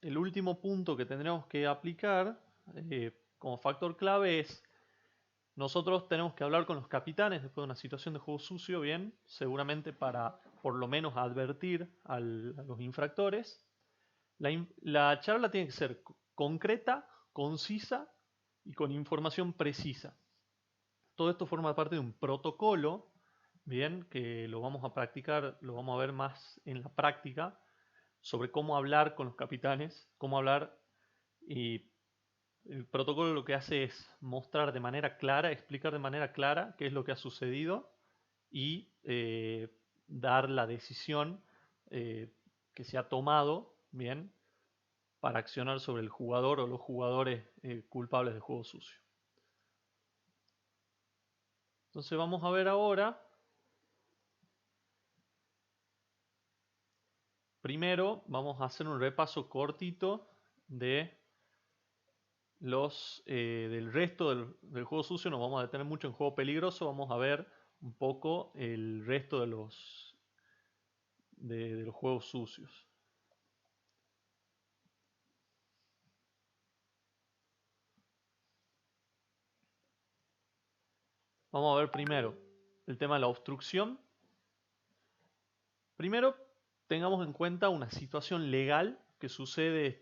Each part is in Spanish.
el último punto que tendremos que aplicar como factor clave es nosotros tenemos que hablar con los capitanes después de una situación de juego sucio, bien, seguramente para por lo menos advertir a los infractores. La charla tiene que ser concreta, concisa y con información precisa. Todo esto forma parte de un protocolo, bien, que lo vamos a practicar, lo vamos a ver más en la práctica, sobre cómo hablar con los capitanes, cómo hablar y el protocolo lo que hace es mostrar de manera clara, explicar de manera clara qué es lo que ha sucedido y dar la decisión eh, que se ha tomado, bien, para accionar sobre el jugador o los jugadores culpables de juego sucio. Entonces vamos a ver ahora, primero vamos a hacer un repaso cortito de del resto del juego sucio. Nos vamos a detener mucho en juego peligroso, vamos a ver un poco el resto de los juegos sucios. Vamos a ver primero el tema de la obstrucción. Primero, tengamos en cuenta una situación legal que sucede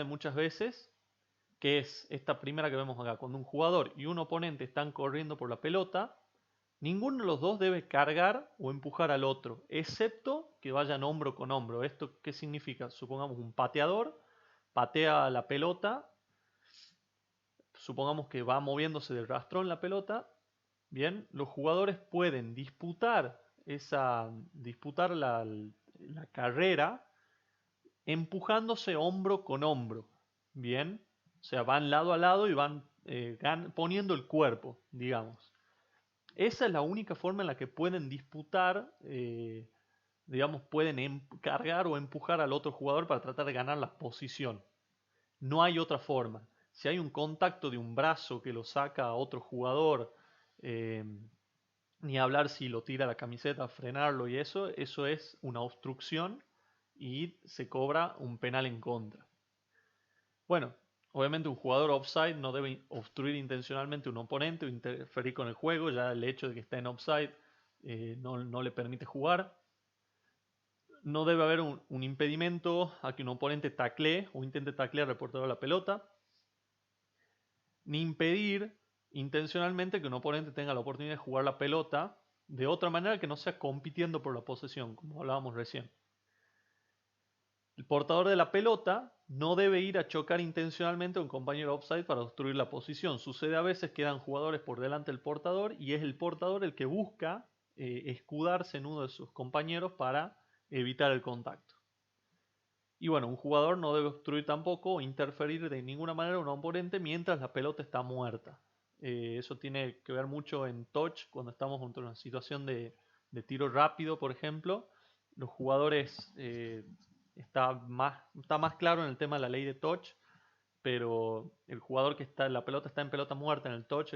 muchas veces, que es esta primera que vemos acá. Cuando un jugador y un oponente están corriendo por la pelota, ninguno de los dos debe cargar o empujar al otro, excepto que vayan hombro con hombro. ¿Esto qué significa? Supongamos un pateador patea la pelota, supongamos que va moviéndose del rastrón la pelota. Bien, los jugadores pueden disputar la carrera empujándose hombro con hombro. Bien, o sea, van lado a lado y van poniendo el cuerpo, digamos. Esa es la única forma en la que pueden disputar, digamos, pueden cargar o empujar al otro jugador para tratar de ganar la posición. No hay otra forma. Si hay un contacto de un brazo que lo saca a otro jugador, eh, ni hablar si lo tira la camiseta, frenarlo y eso es una obstrucción y se cobra un penal en contra. Bueno, obviamente un jugador offside no debe obstruir intencionalmente a un oponente o interferir con el juego, ya el hecho de que está en offside no le permite jugar. No debe haber un impedimento a que un oponente taclee o intente taclear al portador de la pelota, ni impedir intencionalmente que un oponente tenga la oportunidad de jugar la pelota de otra manera que no sea compitiendo por la posesión, como hablábamos recién. El portador de la pelota no debe ir a chocar intencionalmente a un compañero offside para obstruir la posición. Sucede a veces que quedan jugadores por delante del portador y es el portador el que busca escudarse en uno de sus compañeros para evitar el contacto. Y bueno, un jugador no debe obstruir tampoco o interferir de ninguna manera a un oponente mientras la pelota está muerta. Eso tiene que ver mucho en touch, cuando estamos ante una situación de tiro rápido, por ejemplo. Los jugadores está más claro en el tema de la ley de touch, pero el jugador la pelota está en pelota muerta en el touch,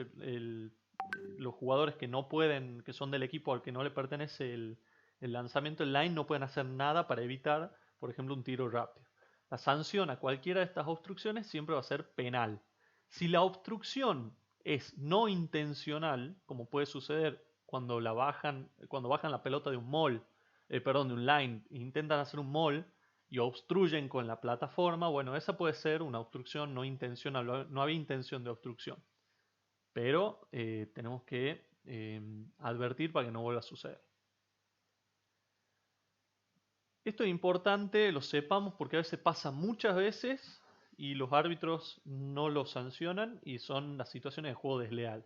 los jugadores que no pueden, que son del equipo al que no le pertenece el lanzamiento en line, no pueden hacer nada para evitar, por ejemplo, un tiro rápido. La sanción a cualquiera de estas obstrucciones siempre va a ser penal. Si la obstrucción es no intencional, como puede suceder cuando bajan la pelota de un mall, perdón, de un line, e intentan hacer un mall y obstruyen con la plataforma, bueno, esa puede ser una obstrucción no intencional, no había intención de obstrucción, pero tenemos que advertir para que no vuelva a suceder. Esto es importante, lo sepamos porque a veces pasa muchas veces y los árbitros no lo sancionan y son las situaciones de juego desleal.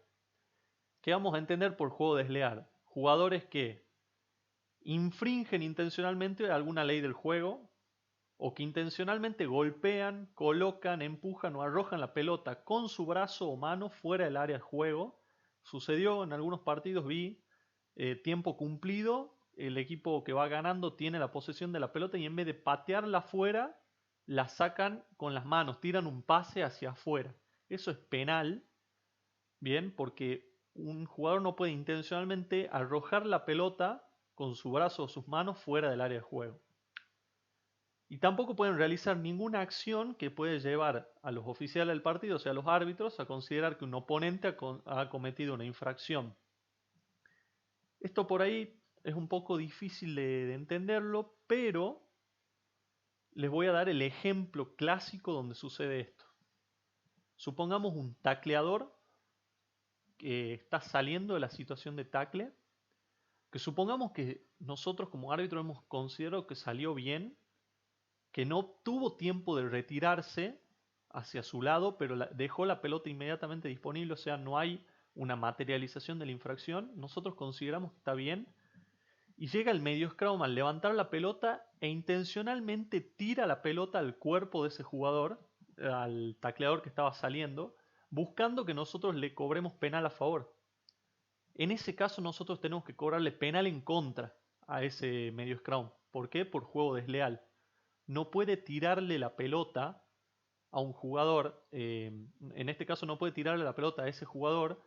¿Qué vamos a entender por juego desleal? Jugadores que infringen intencionalmente alguna ley del juego o que intencionalmente golpean, colocan, empujan o arrojan la pelota con su brazo o mano fuera del área de juego. Sucedió en algunos partidos, vi tiempo cumplido, el equipo que va ganando tiene la posesión de la pelota y en vez de patearla afuera, la sacan con las manos, tiran un pase hacia afuera. Eso es penal, bien, porque un jugador no puede intencionalmente arrojar la pelota con su brazo o sus manos fuera del área de juego. Y tampoco pueden realizar ninguna acción que puede llevar a los oficiales del partido, o sea, a los árbitros, a considerar que un oponente ha cometido una infracción. Esto por ahí es un poco difícil de entenderlo, pero les voy a dar el ejemplo clásico donde sucede esto. Supongamos un tacleador que está saliendo de la situación de tackle, que supongamos que nosotros como árbitro hemos considerado que salió bien, que no tuvo tiempo de retirarse hacia su lado, pero dejó la pelota inmediatamente disponible, o sea, no hay una materialización de la infracción. Nosotros consideramos que está bien. Y llega el medio scrum al levantar la pelota e intencionalmente tira la pelota al cuerpo de ese jugador, al tacleador que estaba saliendo, buscando que nosotros le cobremos penal a favor. En ese caso nosotros tenemos que cobrarle penal en contra a ese medio scrum. ¿Por qué? Por juego desleal. No puede tirarle la pelota a un jugador, en este caso no puede tirarle la pelota a ese jugador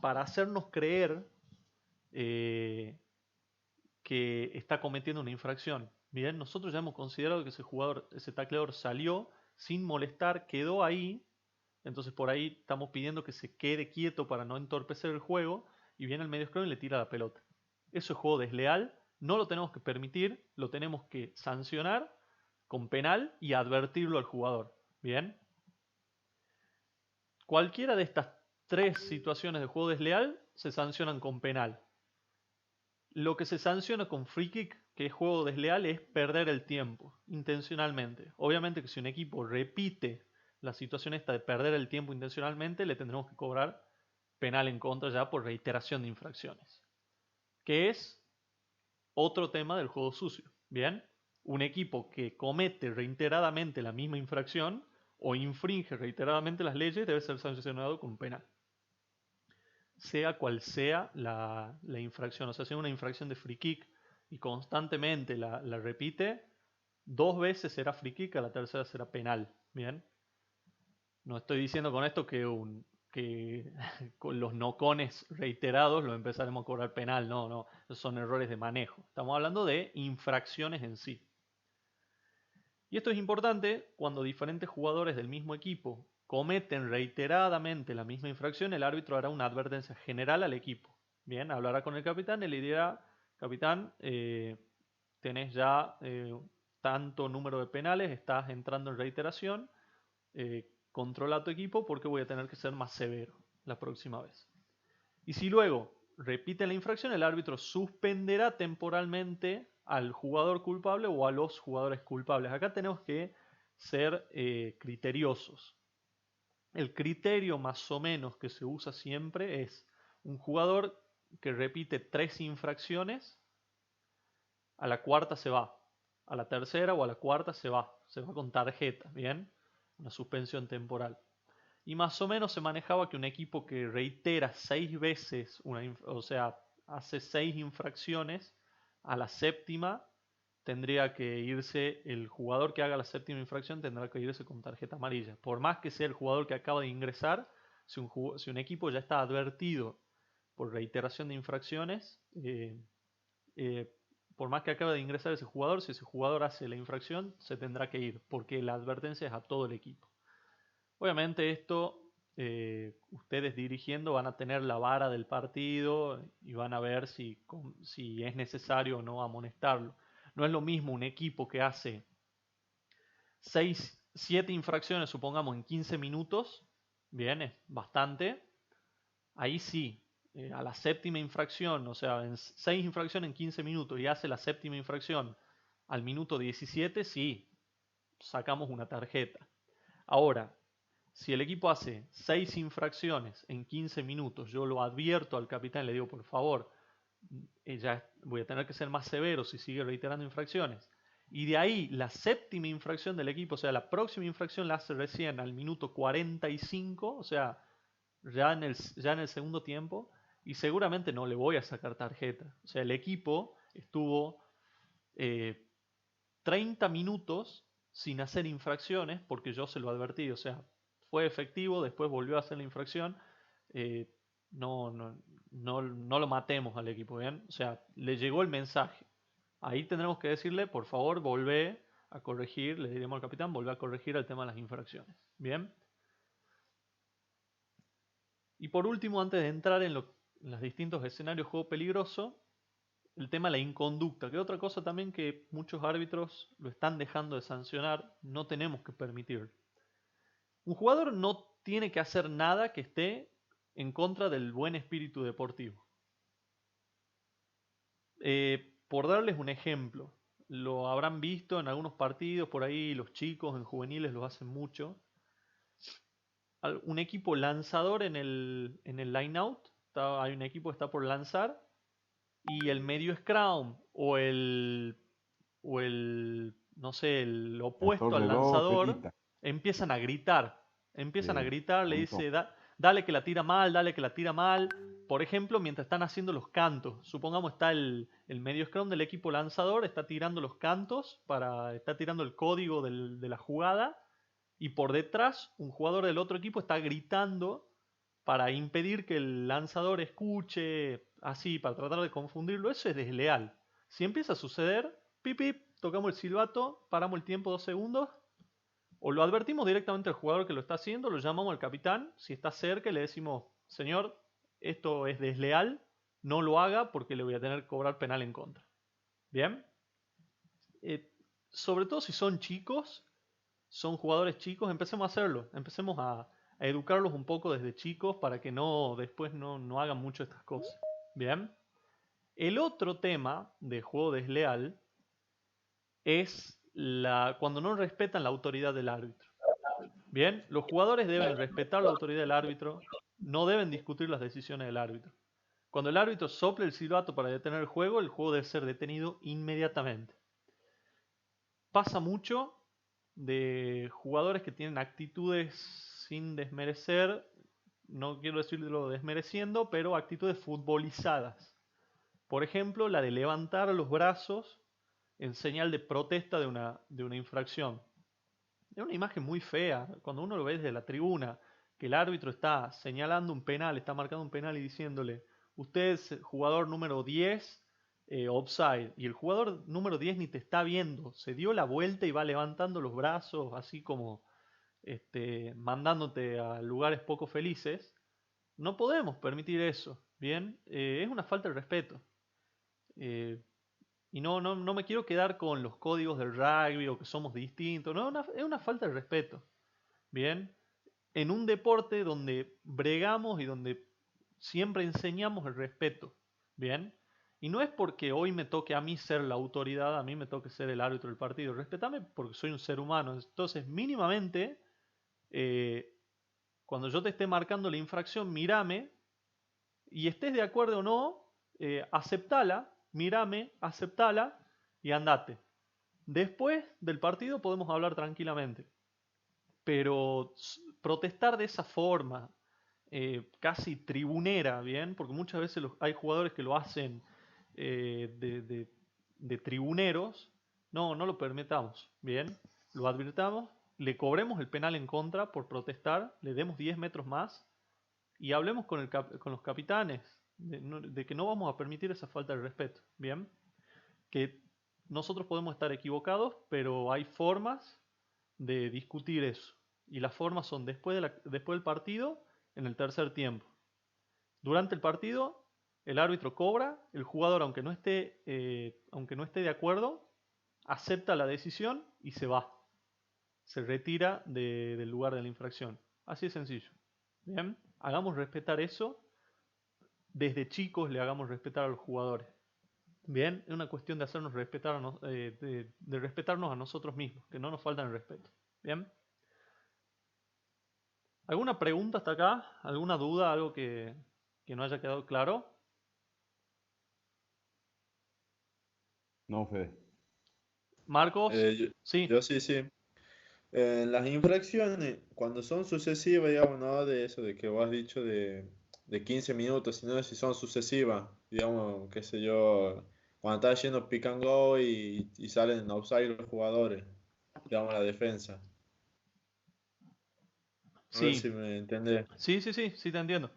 para hacernos creer eh, que está cometiendo una infracción. Bien, nosotros ya hemos considerado que ese jugador, ese tacleador salió sin molestar, quedó ahí, entonces por ahí estamos pidiendo que se quede quieto para no entorpecer el juego y viene el medio scrum y le tira la pelota. Eso es juego desleal, no lo tenemos que permitir, lo tenemos que sancionar con penal y advertirlo al jugador. Bien, cualquiera de estas tres situaciones de juego desleal se sancionan con penal. Lo que se sanciona con free kick, que es juego desleal, es perder el tiempo, intencionalmente. Obviamente que si un equipo repite la situación esta de perder el tiempo intencionalmente, le tendremos que cobrar penal en contra ya por reiteración de infracciones. Que es otro tema del juego sucio. Bien, un equipo que comete reiteradamente la misma infracción o infringe reiteradamente las leyes debe ser sancionado con penal. Sea cual sea la infracción. O sea, si es una infracción de free kick y constantemente la repite, 2 veces será free kick, a la tercera será penal. Bien. No estoy diciendo con esto que con los nocones reiterados lo empezaremos a cobrar penal. No, no. Esos son errores de manejo. Estamos hablando de infracciones en sí. Y esto es importante cuando diferentes jugadores del mismo equipo cometen reiteradamente la misma infracción, el árbitro hará una advertencia general al equipo. Bien, hablará con el capitán y le dirá, capitán, tenés ya tanto número de penales, estás entrando en reiteración, controla tu equipo porque voy a tener que ser más severo la próxima vez. Y si luego repite la infracción, el árbitro suspenderá temporalmente al jugador culpable o a los jugadores culpables. Acá tenemos que ser criteriosos. El criterio más o menos que se usa siempre es un jugador que repite 3 infracciones, a la cuarta se va, a la tercera o a la cuarta se va con tarjeta, ¿bien? Una suspensión temporal. Y más o menos se manejaba que un equipo que reitera 6 veces, o sea, hace 6 infracciones, a la séptima tendría que irse, el jugador que haga la séptima infracción tendrá que irse con tarjeta amarilla. Por más que sea el jugador que acaba de ingresar, si un equipo ya está advertido por reiteración de infracciones, eh, por más que acabe de ingresar ese jugador, si ese jugador hace la infracción, se tendrá que ir, porque la advertencia es a todo el equipo. Obviamente esto, ustedes dirigiendo van a tener la vara del partido y van a ver si es necesario o no amonestarlo. No es lo mismo un equipo que hace 7 infracciones, supongamos, en 15 minutos, bien, es bastante. Ahí sí, a la séptima infracción, o sea, en 6 infracciones en 15 minutos y hace la séptima infracción al minuto 17, sí, sacamos una tarjeta. Ahora, si el equipo hace 6 infracciones en 15 minutos, yo lo advierto al capitán y le digo, por favor, ya voy a tener que ser más severo si sigue reiterando infracciones. Y de ahí la séptima infracción del equipo, o sea, la próxima infracción la hace recién al minuto 45, o sea, ya en el segundo tiempo, y seguramente no le voy a sacar tarjeta. O sea, el equipo estuvo 30 minutos sin hacer infracciones porque yo se lo advertí. O sea, fue efectivo, después volvió a hacer la infracción. eh, no, no, no lo matemos al equipo, ¿bien? O sea, le llegó el mensaje. Ahí tendremos que decirle, por favor, volvé a corregir, le diremos al capitán, volver a corregir el tema de las infracciones. Bien. Y por último, antes de entrar en los distintos escenarios de juego peligroso, el tema de la inconducta, que es otra cosa también que muchos árbitros lo están dejando de sancionar, no tenemos que permitir. Un jugador no tiene que hacer nada que esté en contra del buen espíritu deportivo. Por darles un ejemplo, lo habrán visto en algunos partidos por ahí, los chicos en juveniles lo hacen mucho. Un equipo lanzador en el line out, hay un equipo que está por lanzar y el medio scrum o el no sé, el opuesto al lanzador empiezan a gritar. Empiezan a gritar, le dice, dale que la tira mal, dale que la tira mal. Por ejemplo, mientras están haciendo los cantos, supongamos está el medio scrum del equipo lanzador, está tirando los cantos, está tirando el código de la jugada, y por detrás un jugador del otro equipo está gritando para impedir que el lanzador escuche, así, para tratar de confundirlo. Eso es desleal. Si empieza a suceder, pip, pip, tocamos el silbato, paramos el tiempo 2 segundos, o lo advertimos directamente al jugador que lo está haciendo, lo llamamos al capitán, si está cerca y le decimos, señor, esto es desleal, no lo haga porque le voy a tener que cobrar penal en contra. Bien. Sobre todo si son chicos, son jugadores chicos, empecemos a hacerlo, empecemos a educarlos un poco desde chicos para que después no hagan mucho estas cosas. Bien. El otro tema de juego desleal es cuando no respetan la autoridad del árbitro. Bien, los jugadores deben respetar la autoridad del árbitro, no deben discutir las decisiones del árbitro. Cuando el árbitro sople el silbato para detener el juego debe ser detenido inmediatamente. Pasa mucho de jugadores que tienen actitudes sin desmerecer, no quiero decirlo desmereciendo, pero actitudes futbolizadas. Por ejemplo, la de levantar los brazos en señal de protesta de una infracción. Es una imagen muy fea, cuando uno lo ve desde la tribuna, que el árbitro está señalando un penal, está marcando un penal y diciéndole, usted es jugador número 10, offside, y el jugador número 10 ni te está viendo, se dio la vuelta y va levantando los brazos, así como mandándote a lugares poco felices. No podemos permitir eso, ¿bien? Es una falta de respeto. Y no me quiero quedar con los códigos del rugby o que somos distintos. No, es una falta de respeto. Bien. En un deporte donde bregamos y donde siempre enseñamos el respeto. Bien. Y no es porque hoy me toque a mí ser la autoridad, a mí me toque ser el árbitro del partido. Respetame porque soy un ser humano. Entonces, mínimamente, cuando yo te esté marcando la infracción, mírame y estés de acuerdo o no, aceptala, mírame, aceptala y andate. Después del partido podemos hablar tranquilamente. Pero protestar de esa forma, casi tribunera, ¿bien? Porque muchas veces hay jugadores que lo hacen de tribuneros. No lo permitamos, ¿bien? Lo advirtamos, le cobremos el penal en contra por protestar, le demos 10 metros más y hablemos con los capitanes de que no vamos a permitir esa falta de respeto, ¿bien? Que nosotros podemos estar equivocados, pero hay formas de discutir eso. Y las formas son después del partido, en el tercer tiempo. Durante el partido, el árbitro cobra, el jugador, aunque no esté de acuerdo, acepta la decisión y se va. Se retira del lugar de la infracción. Así de sencillo. Bien, hagamos respetar eso. Desde chicos le hagamos respetar a los jugadores. Bien, es una cuestión de hacernos respetar, de respetarnos a nosotros mismos, que no nos falten el respeto. Bien. ¿Alguna pregunta hasta acá? ¿Alguna duda? ¿Algo que no haya quedado claro? No, Fede. Marcos, Yo, sí, yo sí, sí. Las infracciones, cuando son sucesivas, digamos, ¿no? De eso, de que vos has dicho de 15 minutos, sino si son sucesivas, digamos, qué sé yo, cuando está yendo pick and go y salen offside los jugadores, digamos, la defensa. A ver si sí, me entendés. sí, te entiendo.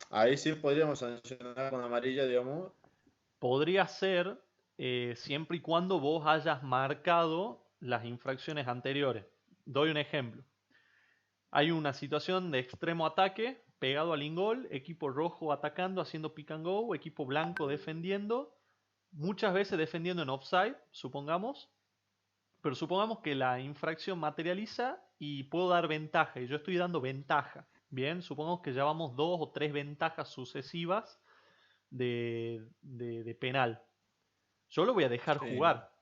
Ahí sí podríamos sancionar con amarilla, digamos. Podría ser siempre y cuando vos hayas marcado las infracciones anteriores. Doy un ejemplo. Hay una situación de extremo ataque, pegado al ingol, equipo rojo atacando, haciendo pick and go, equipo blanco defendiendo, muchas veces defendiendo en offside, supongamos, pero supongamos que la infracción materializa y puedo dar ventaja, y yo estoy dando ventaja. Bien, supongamos que llevamos 2 o 3 ventajas sucesivas de penal. Yo lo voy a dejar Sí, jugar.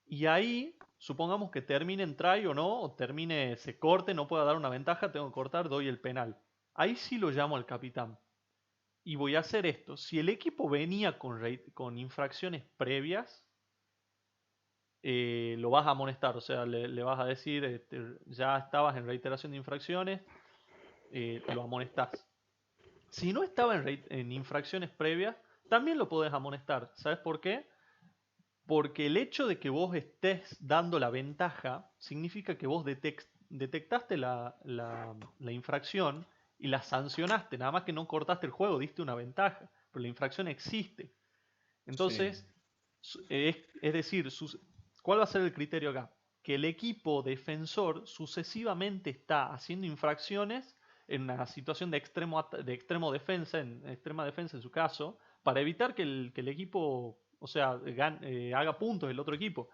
Y ahí, supongamos que termine en try o no, o termine, se corte, no pueda dar una ventaja, tengo que cortar, doy el penal. Ahí sí lo llamo al capitán. Y voy a hacer esto. Si el equipo venía con infracciones previas, lo vas a amonestar. O sea, le vas a decir, ya estabas en reiteración de infracciones, lo amonestás. Si no estaba en infracciones previas, también lo podés amonestar. ¿Sabes por qué? Porque el hecho de que vos estés dando la ventaja significa que vos detectaste la infracción y la sancionaste, nada más que no cortaste el juego, diste una ventaja, pero la infracción existe. sí, Entonces, es decir, ¿cuál va a ser el criterio acá? Que el equipo defensor sucesivamente está haciendo infracciones en una situación de extremo defensa, en extrema defensa en su caso, para evitar que el equipo, o sea, haga puntos el otro equipo.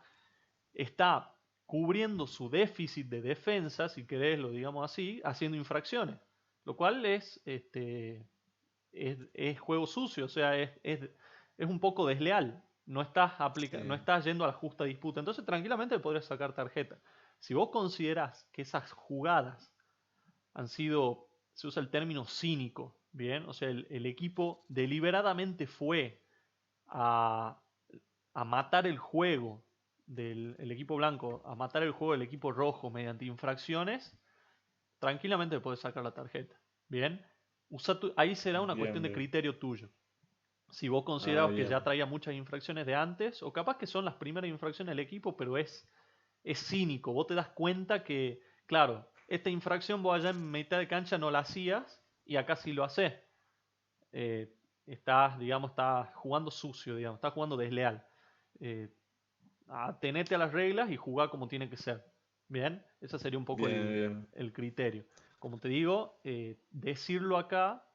Está cubriendo su déficit de defensa, si querés lo digamos así, haciendo infracciones. Lo cual es juego sucio, o sea, es un poco desleal. No sí, estás yendo a la justa disputa. Entonces, tranquilamente podrías sacar tarjeta. Si vos considerás que esas jugadas han sido, se usa el término cínico, ¿bien? O sea, el equipo deliberadamente fue a, a matar el juego del equipo blanco, a matar el juego del equipo rojo mediante infracciones, tranquilamente puedes sacar la tarjeta. ¿Bien? Ahí será una bien, cuestión de bien. criterio tuyo. Si vos Ah, considerabas que ya bien. traía muchas infracciones de antes, o capaz que son las primeras infracciones del equipo, pero es cínico. Vos te das cuenta que, claro, esta infracción vos allá en mitad de cancha no la hacías y acá sí lo haces. Estás jugando sucio, digamos, estás jugando desleal. Eh, Atenete a las reglas y jugá como tiene que ser. Bien, ese sería un poco Bien, bien. el criterio. Como te digo, decirlo acá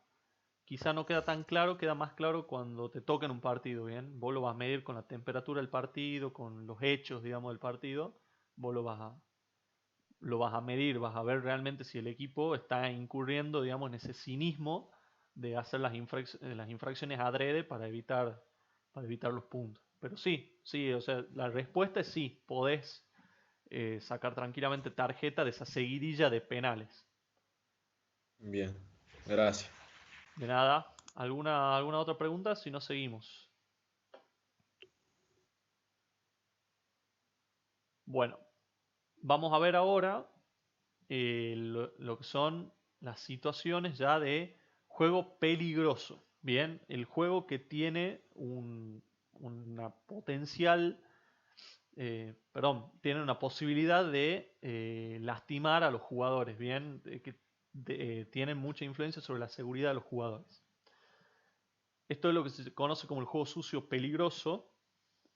quizá no queda tan claro, queda más claro cuando te toca en un partido, ¿bien? Vos lo vas a medir con la temperatura del partido, con los hechos, digamos, del partido. Vos lo vas a medir, vas a ver realmente si el equipo está incurriendo, digamos, en ese cinismo de hacer las infracciones adrede para evitar los puntos. Pero sí, sí, o sea, la respuesta es sí, podés sacar tranquilamente tarjeta de esa seguidilla de penales. Bien. Gracias. De nada, ¿alguna otra pregunta? Si no, seguimos. Bueno, vamos a ver ahora lo que son las situaciones ya de juego peligroso. Bien, el juego que tiene una potencial, tiene una posibilidad de lastimar a los jugadores. Bien, tienen mucha influencia sobre la seguridad de los jugadores. Esto es lo que se conoce como el juego sucio peligroso.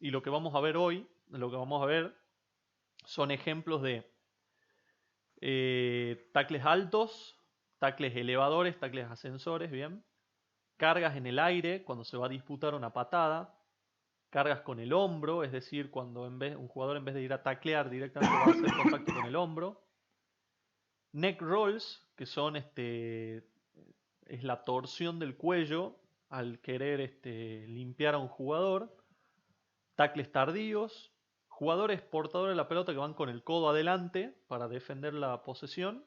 Y lo que vamos a ver hoy, lo que vamos a ver son ejemplos de tacles altos, tacles elevadores, tacles ascensores, bien. Cargas en el aire cuando se va a disputar una patada. Cargas con el hombro, es decir, cuando un jugador en vez de ir a taclear directamente va a hacer contacto con el hombro. Neck rolls, que son es la torsión del cuello al querer limpiar a un jugador. Tacles tardíos. Jugadores portadores de la pelota que van con el codo adelante para defender la posesión.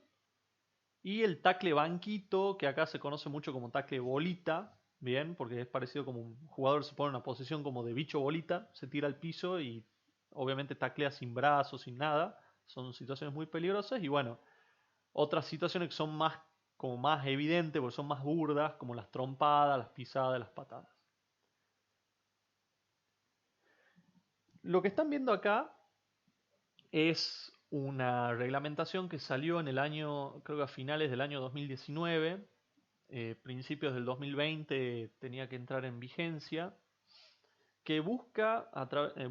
Y el tackle banquito, que acá se conoce mucho como tackle bolita, bien, porque es parecido como un jugador se pone en una posición como de bicho bolita, se tira al piso y obviamente taclea sin brazos, sin nada. Son situaciones muy peligrosas y bueno, otras situaciones que son más como más evidentes, porque son más burdas, como las trompadas, las pisadas, las patadas. Lo que están viendo acá es una reglamentación que salió en el año, creo que a finales del año 2019, principios del 2020 tenía que entrar en vigencia, que busca,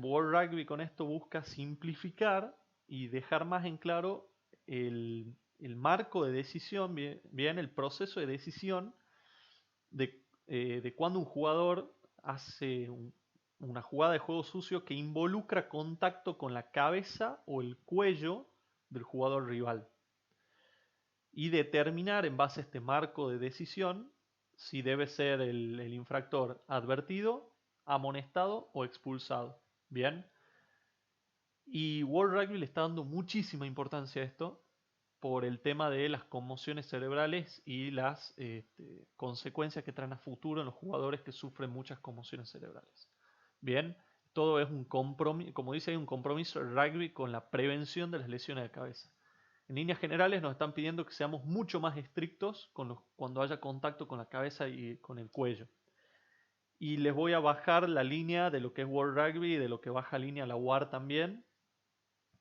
World Rugby con esto busca simplificar y dejar más en claro el marco de decisión, bien, el proceso de decisión de cuando un jugador hace una jugada de juego sucio que involucra contacto con la cabeza o el cuello del jugador rival. Y determinar en base a este marco de decisión si debe ser el infractor advertido, amonestado o expulsado. Bien. Y World Rugby le está dando muchísima importancia a esto por el tema de las conmociones cerebrales y las consecuencias que traen a futuro en los jugadores que sufren muchas conmociones cerebrales. Bien, todo es un compromiso, como dice, hay un compromiso del rugby con la prevención de las lesiones de cabeza. En líneas generales nos están pidiendo que seamos mucho más estrictos cuando haya contacto con la cabeza y con el cuello. Y les voy a bajar la línea de lo que es World Rugby y de lo que baja línea la WAR también,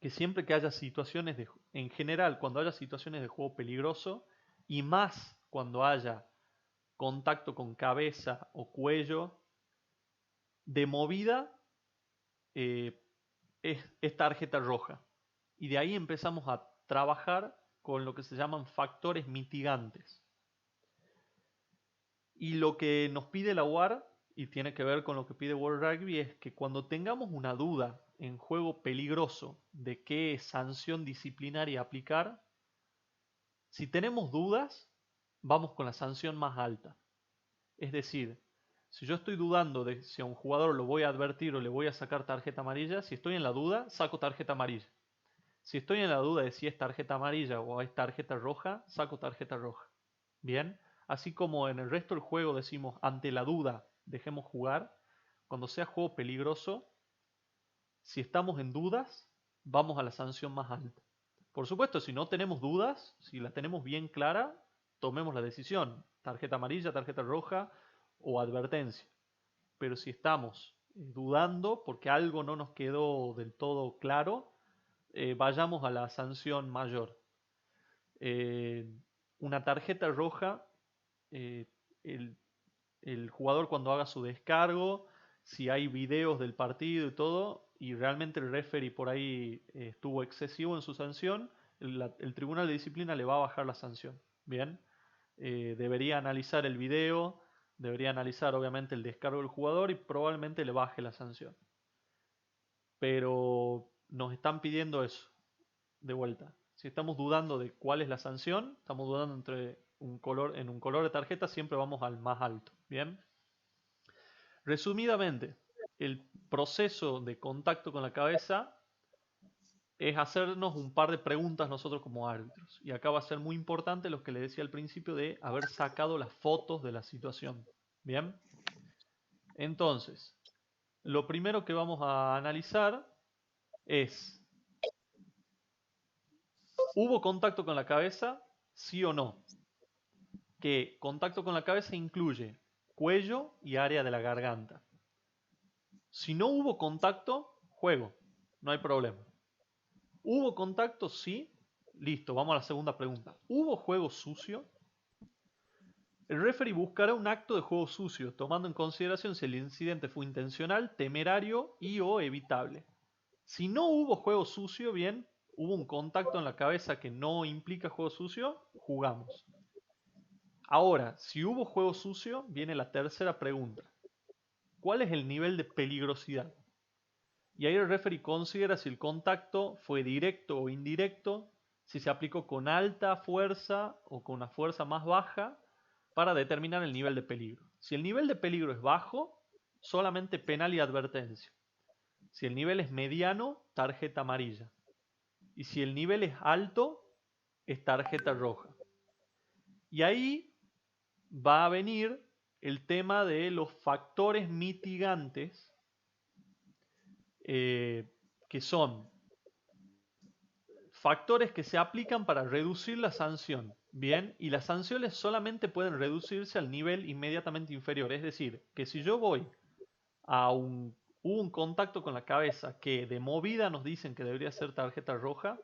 que siempre que haya situaciones en general, cuando haya situaciones de juego peligroso, y más cuando haya contacto con cabeza o cuello, de movida es tarjeta roja. Y de ahí empezamos a trabajar con lo que se llaman factores mitigantes. Y lo que nos pide la WAR, y tiene que ver con lo que pide World Rugby, es que cuando tengamos una duda en juego peligroso de qué sanción disciplinaria aplicar, si tenemos dudas, vamos con la sanción más alta. Es decir, si yo estoy dudando de si a un jugador lo voy a advertir o le voy a sacar tarjeta amarilla, si estoy en la duda, saco tarjeta amarilla. Si estoy en la duda de si es tarjeta amarilla o es tarjeta roja, saco tarjeta roja. Bien, así como en el resto del juego decimos ante la duda, dejemos jugar. Cuando sea juego peligroso, si estamos en dudas, vamos a la sanción más alta. Por supuesto, si no tenemos dudas, si la tenemos bien clara, tomemos la decisión. Tarjeta amarilla, tarjeta roja o advertencia. Pero si estamos dudando porque algo no nos quedó del todo claro, vayamos a la sanción mayor. Una tarjeta roja, eh, el, el jugador cuando haga su descargo, si hay videos del partido y todo, y realmente el referee por ahí estuvo excesivo en su sanción, el tribunal de disciplina le va a bajar la sanción. Bien, debería analizar el video, debería analizar obviamente el descargo del jugador y probablemente le baje la sanción. Pero nos están pidiendo eso, de vuelta. Si estamos dudando de cuál es la sanción, estamos dudando entre en un color de tarjeta, siempre vamos al más alto. Bien. Resumidamente, el proceso de contacto con la cabeza es hacernos un par de preguntas nosotros como árbitros. Y acá va a ser muy importante lo que le decía al principio de haber sacado las fotos de la situación. Bien. Entonces, lo primero que vamos a analizar es, ¿hubo contacto con la cabeza? ¿Sí o no? Que contacto con la cabeza incluye cuello y área de la garganta. Si no hubo contacto, juego, no hay problema. ¿Hubo contacto? Sí. Listo, vamos a la segunda pregunta. ¿Hubo juego sucio? El referee buscará un acto de juego sucio, tomando en consideración si el incidente fue intencional, temerario y o evitable. Si no hubo juego sucio, bien, hubo un contacto en la cabeza que no implica juego sucio, jugamos. Ahora, si hubo juego sucio, viene la tercera pregunta. ¿Cuál es el nivel de peligrosidad? Y ahí el referee considera si el contacto fue directo o indirecto, si se aplicó con alta fuerza o con una fuerza más baja, para determinar el nivel de peligro. Si el nivel de peligro es bajo, solamente penal y advertencia. Si el nivel es mediano, tarjeta amarilla. Y si el nivel es alto, es tarjeta roja. Y ahí va a venir el tema de los factores mitigantes, que son factores que se aplican para reducir la sanción. Bien, y las sanciones solamente pueden reducirse al nivel inmediatamente inferior. Es decir, que si yo voy hubo un contacto con la cabeza que de movida nos dicen que debería ser tarjeta roja,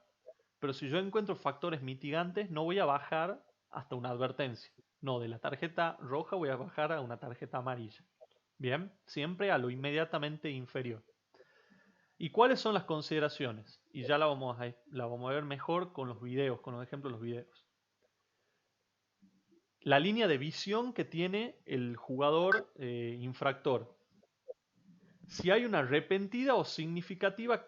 pero si yo encuentro factores mitigantes, no voy a bajar hasta una advertencia. No, de la tarjeta roja voy a bajar a una tarjeta amarilla. Bien, siempre a lo inmediatamente inferior. ¿Y cuáles son las consideraciones? Y ya la vamos a ver mejor con los videos, con los ejemplos de los videos. La línea de visión que tiene el jugador infractor. Si hay una repentina o significativa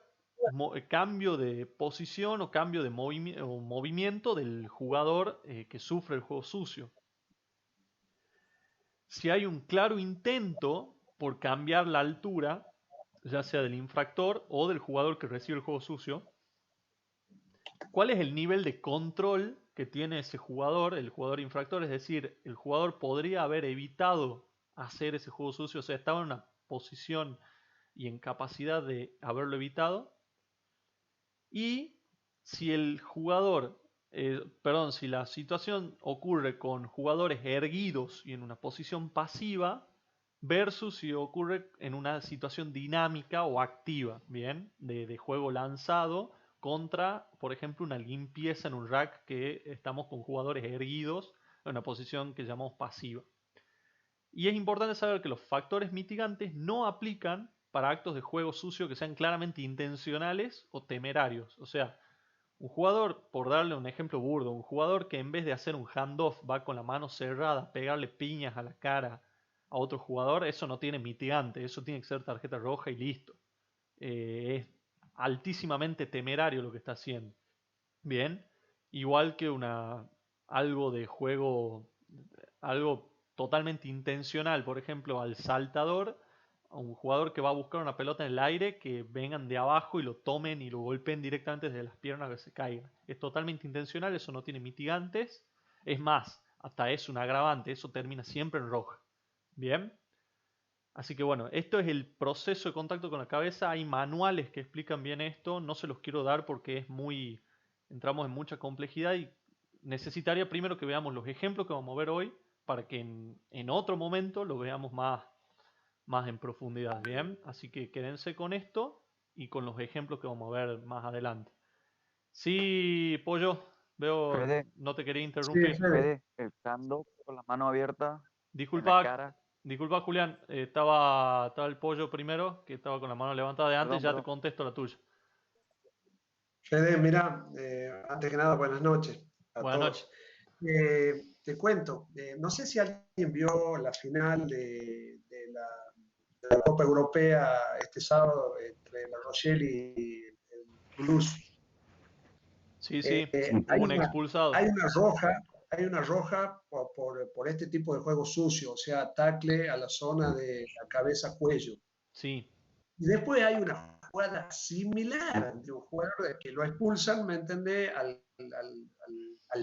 cambio de posición o cambio de movimiento del jugador que sufre el juego sucio. Si hay un claro intento por cambiar la altura, ya sea del infractor o del jugador que recibe el juego sucio, ¿cuál es el nivel de control que tiene ese jugador, el jugador infractor? Es decir, el jugador podría haber evitado hacer ese juego sucio, o sea, estaba en una posición y en capacidad de haberlo evitado. Y si el jugador, si la situación ocurre con jugadores erguidos y en una posición pasiva, versus si ocurre en una situación dinámica o activa, ¿bien? De juego lanzado contra, por ejemplo, una limpieza en un rack que estamos con jugadores erguidos en una posición que llamamos pasiva. Y es importante saber que los factores mitigantes no aplican para actos de juego sucio que sean claramente intencionales o temerarios. O sea, un jugador, por darle un ejemplo burdo, un jugador que en vez de hacer un handoff va con la mano cerrada a pegarle piñas a la cara a otro jugador, eso no tiene mitigante, eso tiene que ser tarjeta roja y listo. Es altísimamente temerario lo que está haciendo. Bien, igual que algo de juego, algo totalmente intencional, por ejemplo, al saltador, a un jugador que va a buscar una pelota en el aire, que vengan de abajo y lo tomen y lo golpeen directamente desde las piernas que se caigan. Es totalmente intencional, eso no tiene mitigantes. Es más, hasta es un agravante, eso termina siempre en roja. Bien, así que bueno, esto es el proceso de contacto con la cabeza. Hay manuales que explican bien esto, no se los quiero dar porque entramos en mucha complejidad y necesitaría primero que veamos los ejemplos que vamos a ver hoy para que en otro momento lo veamos más en profundidad, ¿bien? Así que quédense con esto y con los ejemplos que vamos a ver más adelante. Sí, Pollo, veo, Fede, no te quería Sí, interrumpir. Fede. Fede, estando con la mano abierta en la Disculpa, cara. disculpa Julián, estaba el Pollo primero, que estaba con la mano levantada de antes, Perdón, ya te perdón. contesto la tuya. Fede, mira, antes que nada, buenas noches a Buenas noches. todos. Te cuento, no sé si alguien vio la final de la Copa Europea este sábado entre La Rochelle y el Toulouse. Sí, sí, Hay hubo un una, expulsado. hay una roja por este tipo de juego sucio, o sea, tackle a la zona de la cabeza-cuello. Sí, Y después hay una jugada similar de un jugador que lo expulsan, ¿me entendés? Al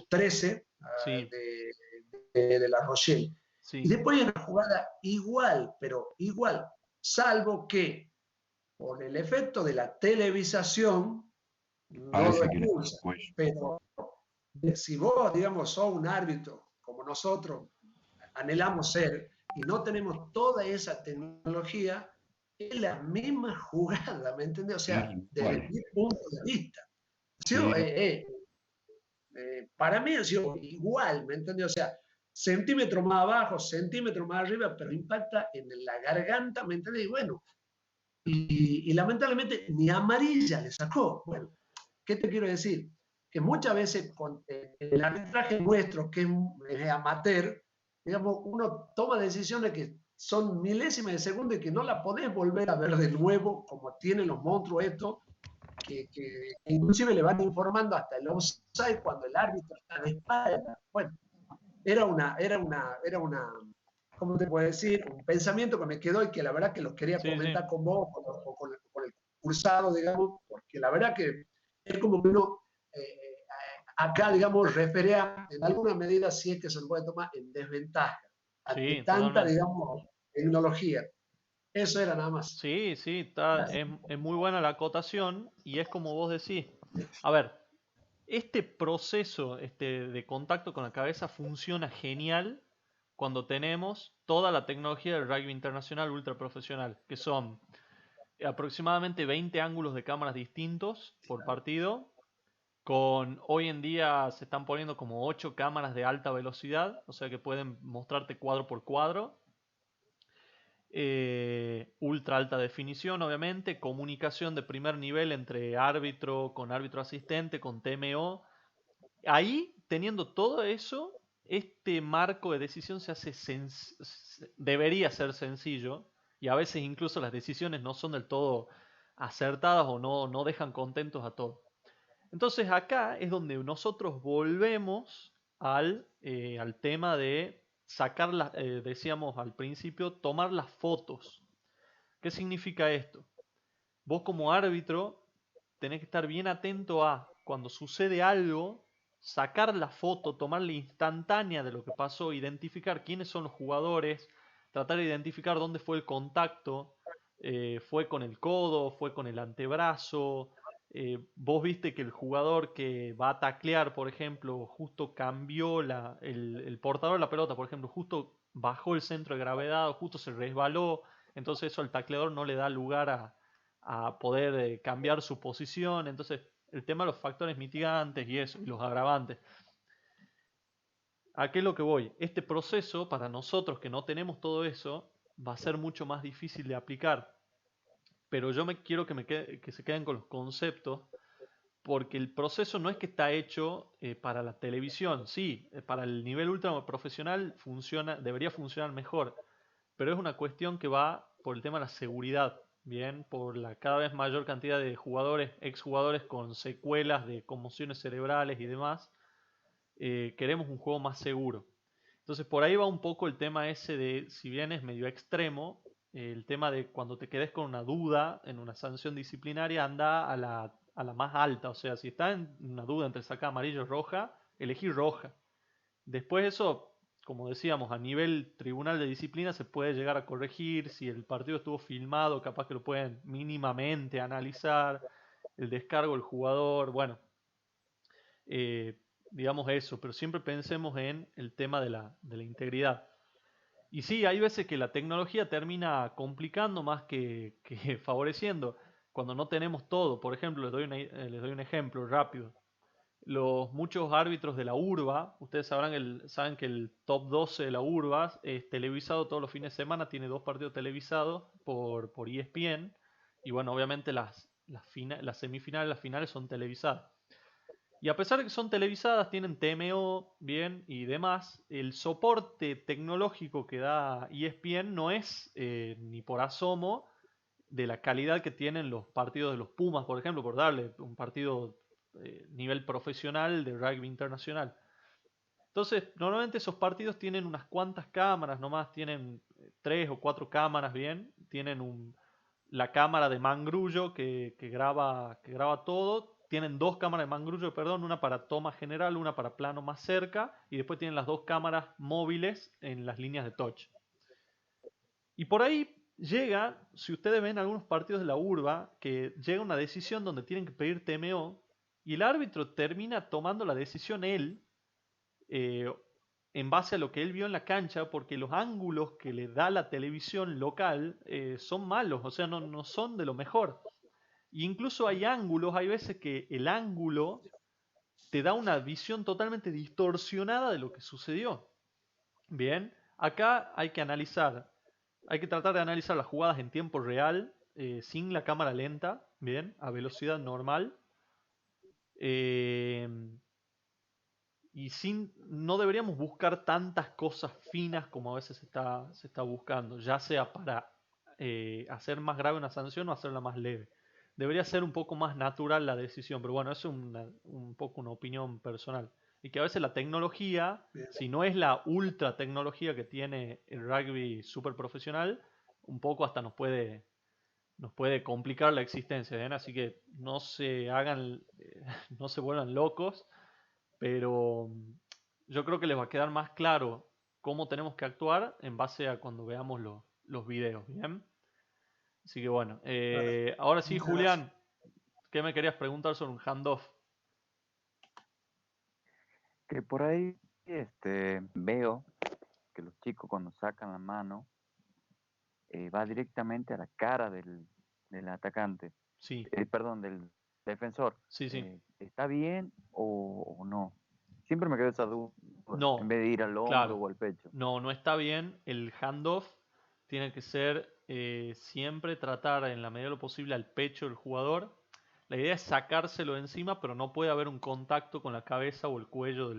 13 sí, de La Rochelle. Y sí. después hay una jugada igual, pero igual, salvo que por el efecto de la televisación no Parece lo que le expulsan. cuello. Pero si vos, digamos, sos un árbitro como nosotros anhelamos ser y no tenemos toda esa tecnología, es la misma jugada, ¿me entiendes? O sea, desde mi punto de vista. Ha sido, para mí ha sido igual, ¿me entiendes? O sea, centímetro más abajo, centímetro más arriba, pero impacta en la garganta, ¿me entiendes? Y bueno, y lamentablemente ni amarilla le sacó. Bueno, ¿qué te quiero decir? Que muchas veces con el arbitraje nuestro, que es amateur, digamos, uno toma decisiones que son milésimas de segundo y que no la podés volver a ver de nuevo, como tienen los monstruos estos, que inclusive le van informando hasta el offside cuando el árbitro está de espalda. Bueno, ¿cómo te puedo decir? Un pensamiento que me quedó y que la verdad que lo quería Sí, sí. comentar con vos o con el cursado, digamos, porque la verdad que es como que uno acá, digamos, referea en alguna medida, si es que se lo puede tomar, en desventaja ante Sí, tanta, totalmente. digamos, tecnología. Eso era nada más. Sí, sí, Gracias. es muy buena la acotación y es como vos decís. A ver, este proceso de contacto con la cabeza funciona genial cuando tenemos toda la tecnología del rugby internacional ultra profesional, que son aproximadamente 20 ángulos de cámaras distintos por partido. Hoy en día se están poniendo como 8 cámaras de alta velocidad, o sea que pueden mostrarte cuadro por cuadro. ultra alta definición, obviamente, comunicación de primer nivel entre árbitro, con árbitro asistente, con TMO. Ahí, teniendo todo eso, este marco de decisión debería ser sencillo, y a veces incluso las decisiones no son del todo acertadas o no dejan contentos a todos. Entonces acá es donde nosotros volvemos al tema de sacar, decíamos al principio, tomar las fotos. ¿Qué significa esto? Vos como árbitro tenés que estar bien atento a cuando sucede algo, sacar la foto, tomar la instantánea de lo que pasó, identificar quiénes son los jugadores, tratar de identificar dónde fue el contacto, fue con el codo, fue con el antebrazo. Vos viste que el jugador que va a taclear, por ejemplo, justo cambió el portador de la pelota, por ejemplo, justo bajó el centro de gravedad, justo se resbaló, entonces eso al tacleador no le da lugar a poder cambiar su posición. Entonces, el tema de los factores mitigantes y eso, y los agravantes. ¿A qué es lo que voy? Este proceso, para nosotros que no tenemos todo eso, va a ser mucho más difícil de aplicar. Pero yo quiero que se queden con los conceptos, porque el proceso no es que está hecho para la televisión. Sí, para el nivel ultra profesional debería funcionar mejor, pero es una cuestión que va por el tema de la seguridad, bien, por la cada vez mayor cantidad de jugadores, exjugadores con secuelas de conmociones cerebrales y demás. Queremos un juego más seguro. Entonces por ahí va un poco el tema ese de, si bien es medio extremo, el tema de cuando te quedes con una duda en una sanción disciplinaria, anda a la más alta. O sea, si está en una duda entre sacar amarillo o roja, elegir roja. Después eso, como decíamos, a nivel tribunal de disciplina se puede llegar a corregir. Si el partido estuvo filmado, capaz que lo pueden mínimamente analizar. El descargo del jugador, bueno, eh, digamos eso, pero siempre pensemos en el tema de la integridad. Y sí, hay veces que la tecnología termina complicando más que favoreciendo. Cuando no tenemos todo, por ejemplo, les doy un ejemplo rápido. Los muchos árbitros de la urba, ustedes saben que el top 12 de la urba es televisado todos los fines de semana, tiene 2 partidos televisados por ESPN, y bueno, obviamente las semifinales, las finales son televisadas. Y a pesar de que son televisadas, tienen TMO, bien, y demás, el soporte tecnológico que da ESPN no es ni por asomo de la calidad que tienen los partidos de los Pumas, por ejemplo, por darle un partido nivel profesional de rugby internacional. Entonces, normalmente esos partidos tienen unas cuantas cámaras, nomás tienen 3 o 4 cámaras, bien, tienen la cámara de mangrullo que graba todo, tienen 2 cámaras de mangrullo, perdón, una para toma general, una para plano más cerca, y después tienen las 2 cámaras móviles en las líneas de touch. Y por ahí llega, si ustedes ven algunos partidos de la urba, que llega una decisión donde tienen que pedir TMO, y el árbitro termina tomando la decisión él, eh, en base a lo que él vio en la cancha, porque los ángulos que le da la televisión local son malos, o sea, no son de lo mejor. E incluso hay veces que el ángulo te da una visión totalmente distorsionada de lo que sucedió. Bien, acá hay que tratar de analizar las jugadas en tiempo real, sin la cámara lenta, bien, a velocidad normal. Eh, y no deberíamos buscar tantas cosas finas como a veces se está buscando, ya sea para hacer más grave una sanción o hacerla más leve. Debería ser un poco más natural la decisión, pero bueno, eso es un poco una opinión personal. Y que a veces la tecnología, si no es la ultra tecnología que tiene el rugby super profesional, un poco hasta nos puede complicar la existencia, ¿ven? Así que no se hagan, no se vuelvan locos, pero yo creo que les va a quedar más claro cómo tenemos que actuar en base a cuando veamos los videos, ¿bien? Así que bueno, ahora sí, Julián, ¿qué me querías preguntar sobre un handoff? Que por ahí veo que los chicos cuando sacan la mano va directamente a la cara del atacante, Sí, perdón, del defensor. sí, sí. ¿Está bien o no? Siempre me quedo esa duda, No, en vez de ir al hombro claro. o al pecho. No está bien. El handoff tiene que ser siempre tratar en la medida de lo posible al pecho del jugador. La idea es sacárselo de encima, pero no puede haber un contacto con la cabeza o el cuello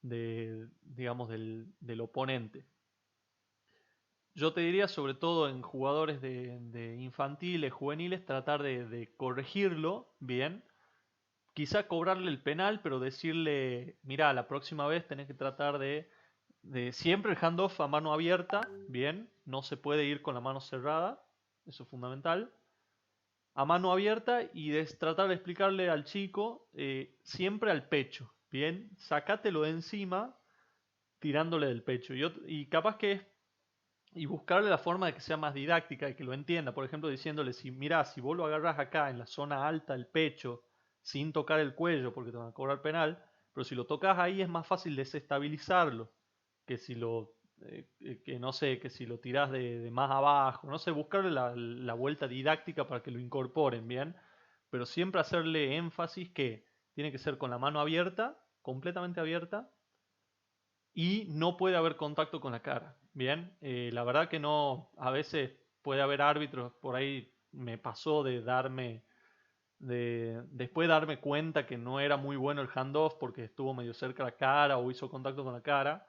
digamos, del oponente. Yo te diría, sobre todo en jugadores de infantiles, juveniles, tratar de corregirlo bien. Quizá cobrarle el penal, pero decirle, mira, la próxima vez tenés que tratar de siempre el handoff a mano abierta, bien, no se puede ir con la mano cerrada, eso es fundamental. A mano abierta y tratar de explicarle al chico siempre al pecho, bien, sacátelo de encima tirándole del pecho. Y capaz que y buscarle la forma de que sea más didáctica y que lo entienda. Por ejemplo, diciéndole, mirá, si vos lo agarras acá en la zona alta del pecho, sin tocar el cuello, porque te van a cobrar penal, pero si lo tocas ahí es más fácil desestabilizarlo que si que no sé, que si lo tirás de más abajo, no sé, buscarle la vuelta didáctica para que lo incorporen bien, pero siempre hacerle énfasis que tiene que ser con la mano abierta, completamente abierta, y no puede haber contacto con la cara. Bien, la verdad que no, a veces puede haber árbitros, por ahí me pasó después darme cuenta que no era muy bueno el handoff porque estuvo medio cerca de la cara o hizo contacto con la cara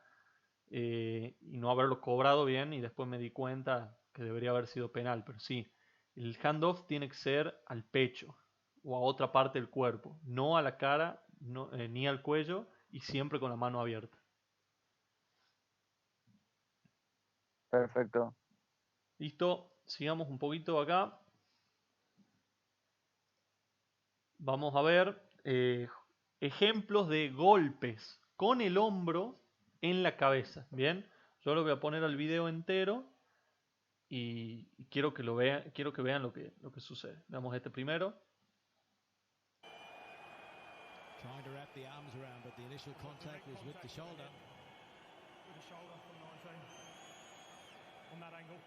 y no haberlo cobrado bien y después me di cuenta que debería haber sido penal, pero sí, el handoff tiene que ser al pecho o a otra parte del cuerpo, no a la cara ni al cuello y siempre con la mano abierta. Perfecto. Listo, sigamos un poquito acá. Vamos a ver ejemplos de golpes con el hombro en la cabeza. Bien, yo lo voy a poner al video entero y quiero que lo vean, quiero que vean lo que sucede. Veamos este primero. Trying to wrap the arms around, but the initial contact was with the shoulder. With the shoulder from 19 on that angle.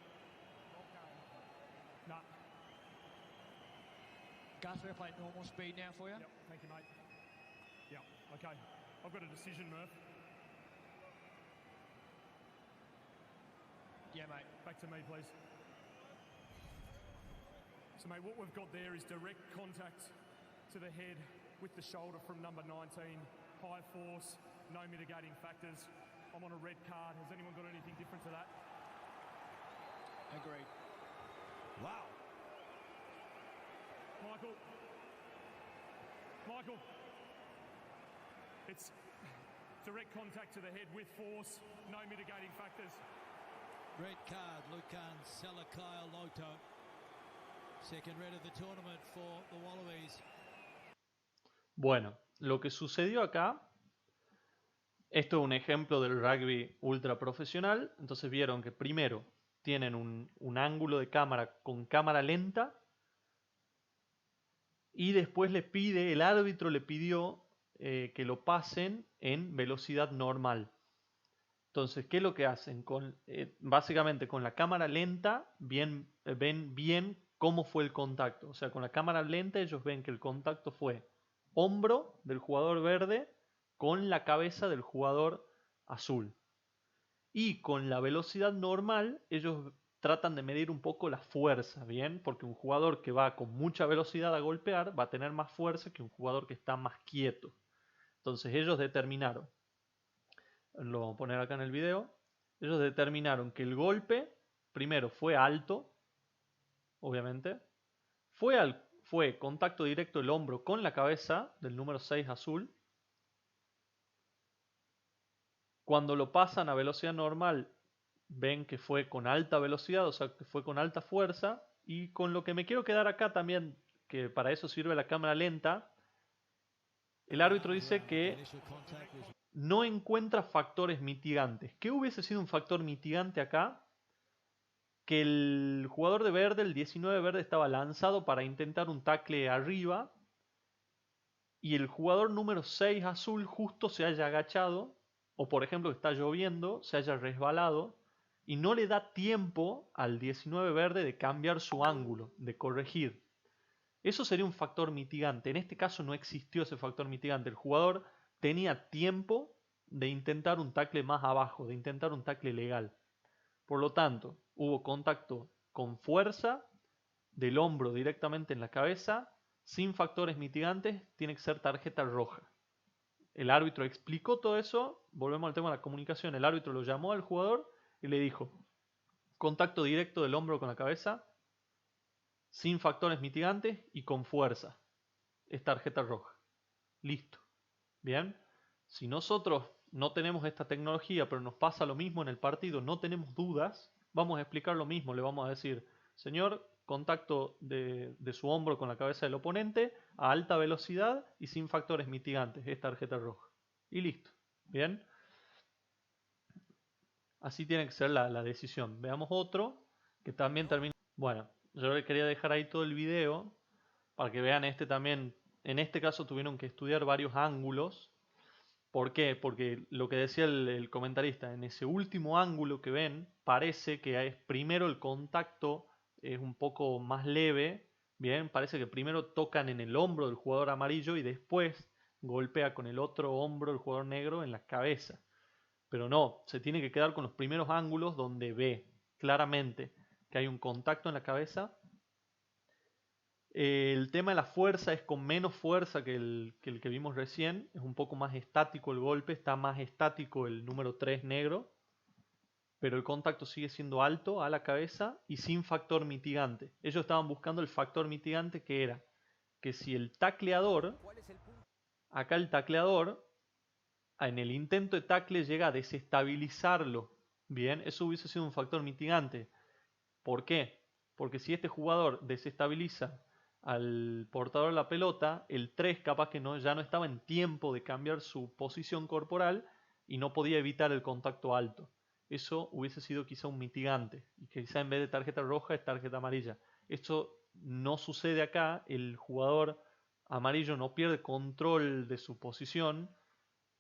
No. Gus, we're playing normal speed now for you. Yep, thank you, mate. Yep, okay. I've got a decision, Murph. Yeah, mate. Back to me, please. So, mate, what we've got there is direct contact to the head with the shoulder from number 19. High force, no mitigating factors. I'm on a red card. Has anyone got anything different to that? Agreed. Wow. Michael. It's direct contact to the head with force, no mitigating factors. Red card, Lucan Salakaia Loto. Second red of the tournament for the Wallabies. Bueno, lo que sucedió acá, esto es un ejemplo del rugby ultra profesional. Entonces vieron que primero tienen un ángulo de cámara con cámara lenta y después el árbitro le pidió que lo pasen en velocidad normal. Entonces, ¿qué es lo que hacen? Básicamente con la cámara lenta ven bien cómo fue el contacto. O sea, con la cámara lenta ellos ven que el contacto fue hombro del jugador verde con la cabeza del jugador azul. Y con la velocidad normal ellos tratan de medir un poco la fuerza, ¿bien? Porque un jugador que va con mucha velocidad a golpear va a tener más fuerza que un jugador que está más quieto. Entonces ellos determinaron, lo vamos a poner acá en el video, ellos determinaron que el golpe primero fue alto, obviamente, fue contacto directo del hombro con la cabeza del número 6 azul. Cuando lo pasan a velocidad normal, ven que fue con alta velocidad, o sea, que fue con alta fuerza. Y con lo que me quiero quedar acá también, que para eso sirve la cámara lenta, el árbitro dice que no encuentra factores mitigantes. ¿Qué hubiese sido un factor mitigante acá? Que el jugador de verde, el 19 verde, estaba lanzado para intentar un tackle arriba y el jugador número 6 azul justo se haya agachado, o por ejemplo que está lloviendo, se haya resbalado y no le da tiempo al 19 verde de cambiar su ángulo, de corregir. Eso sería un factor mitigante. En este caso no existió ese factor mitigante. El jugador tenía tiempo de intentar un tackle más abajo, de intentar un tackle legal. Por lo tanto, Hubo contacto con fuerza del hombro directamente en la cabeza, sin factores mitigantes, tiene que ser tarjeta roja. El árbitro explicó todo eso, volvemos al tema de la comunicación, el árbitro lo llamó al jugador y le dijo, contacto directo del hombro con la cabeza, sin factores mitigantes y con fuerza. Es tarjeta roja. Listo. Bien. Si nosotros no tenemos esta tecnología, pero nos pasa lo mismo en el partido, no tenemos dudas, vamos a explicar lo mismo. Le vamos a decir, señor, contacto de su hombro con la cabeza del oponente a alta velocidad y sin factores mitigantes. Es tarjeta roja. Y listo. Bien. Así tiene que ser la decisión. Veamos otro que también termina. Bueno, yo le quería dejar ahí todo el video para que vean este también. En este caso tuvieron que estudiar varios ángulos. ¿Por qué? Porque lo que decía el comentarista, en ese último ángulo que ven, parece que es primero el contacto es un poco más leve. Bien, parece que primero tocan en el hombro del jugador amarillo y después golpea con el otro hombro el jugador negro en la cabeza. Pero no, se tiene que quedar con los primeros ángulos donde ve claramente que hay un contacto en la cabeza. El tema de la fuerza es con menos fuerza que el que vimos recién. Es un poco más estático el golpe, está más estático el número 3 negro. Pero el contacto sigue siendo alto a la cabeza y sin factor mitigante. Ellos estaban buscando el factor mitigante que era que si el tacleador, acá el tacleador, en el intento de tackle llega a desestabilizarlo. Bien, eso hubiese sido un factor mitigante. ¿Por qué? Porque si este jugador desestabiliza al portador de la pelota, el 3 capaz que ya no estaba en tiempo de cambiar su posición corporal y no podía evitar el contacto alto. Eso hubiese sido quizá un mitigante. Y quizá en vez de tarjeta roja es tarjeta amarilla. Esto no sucede acá. El jugador amarillo no pierde control de su posición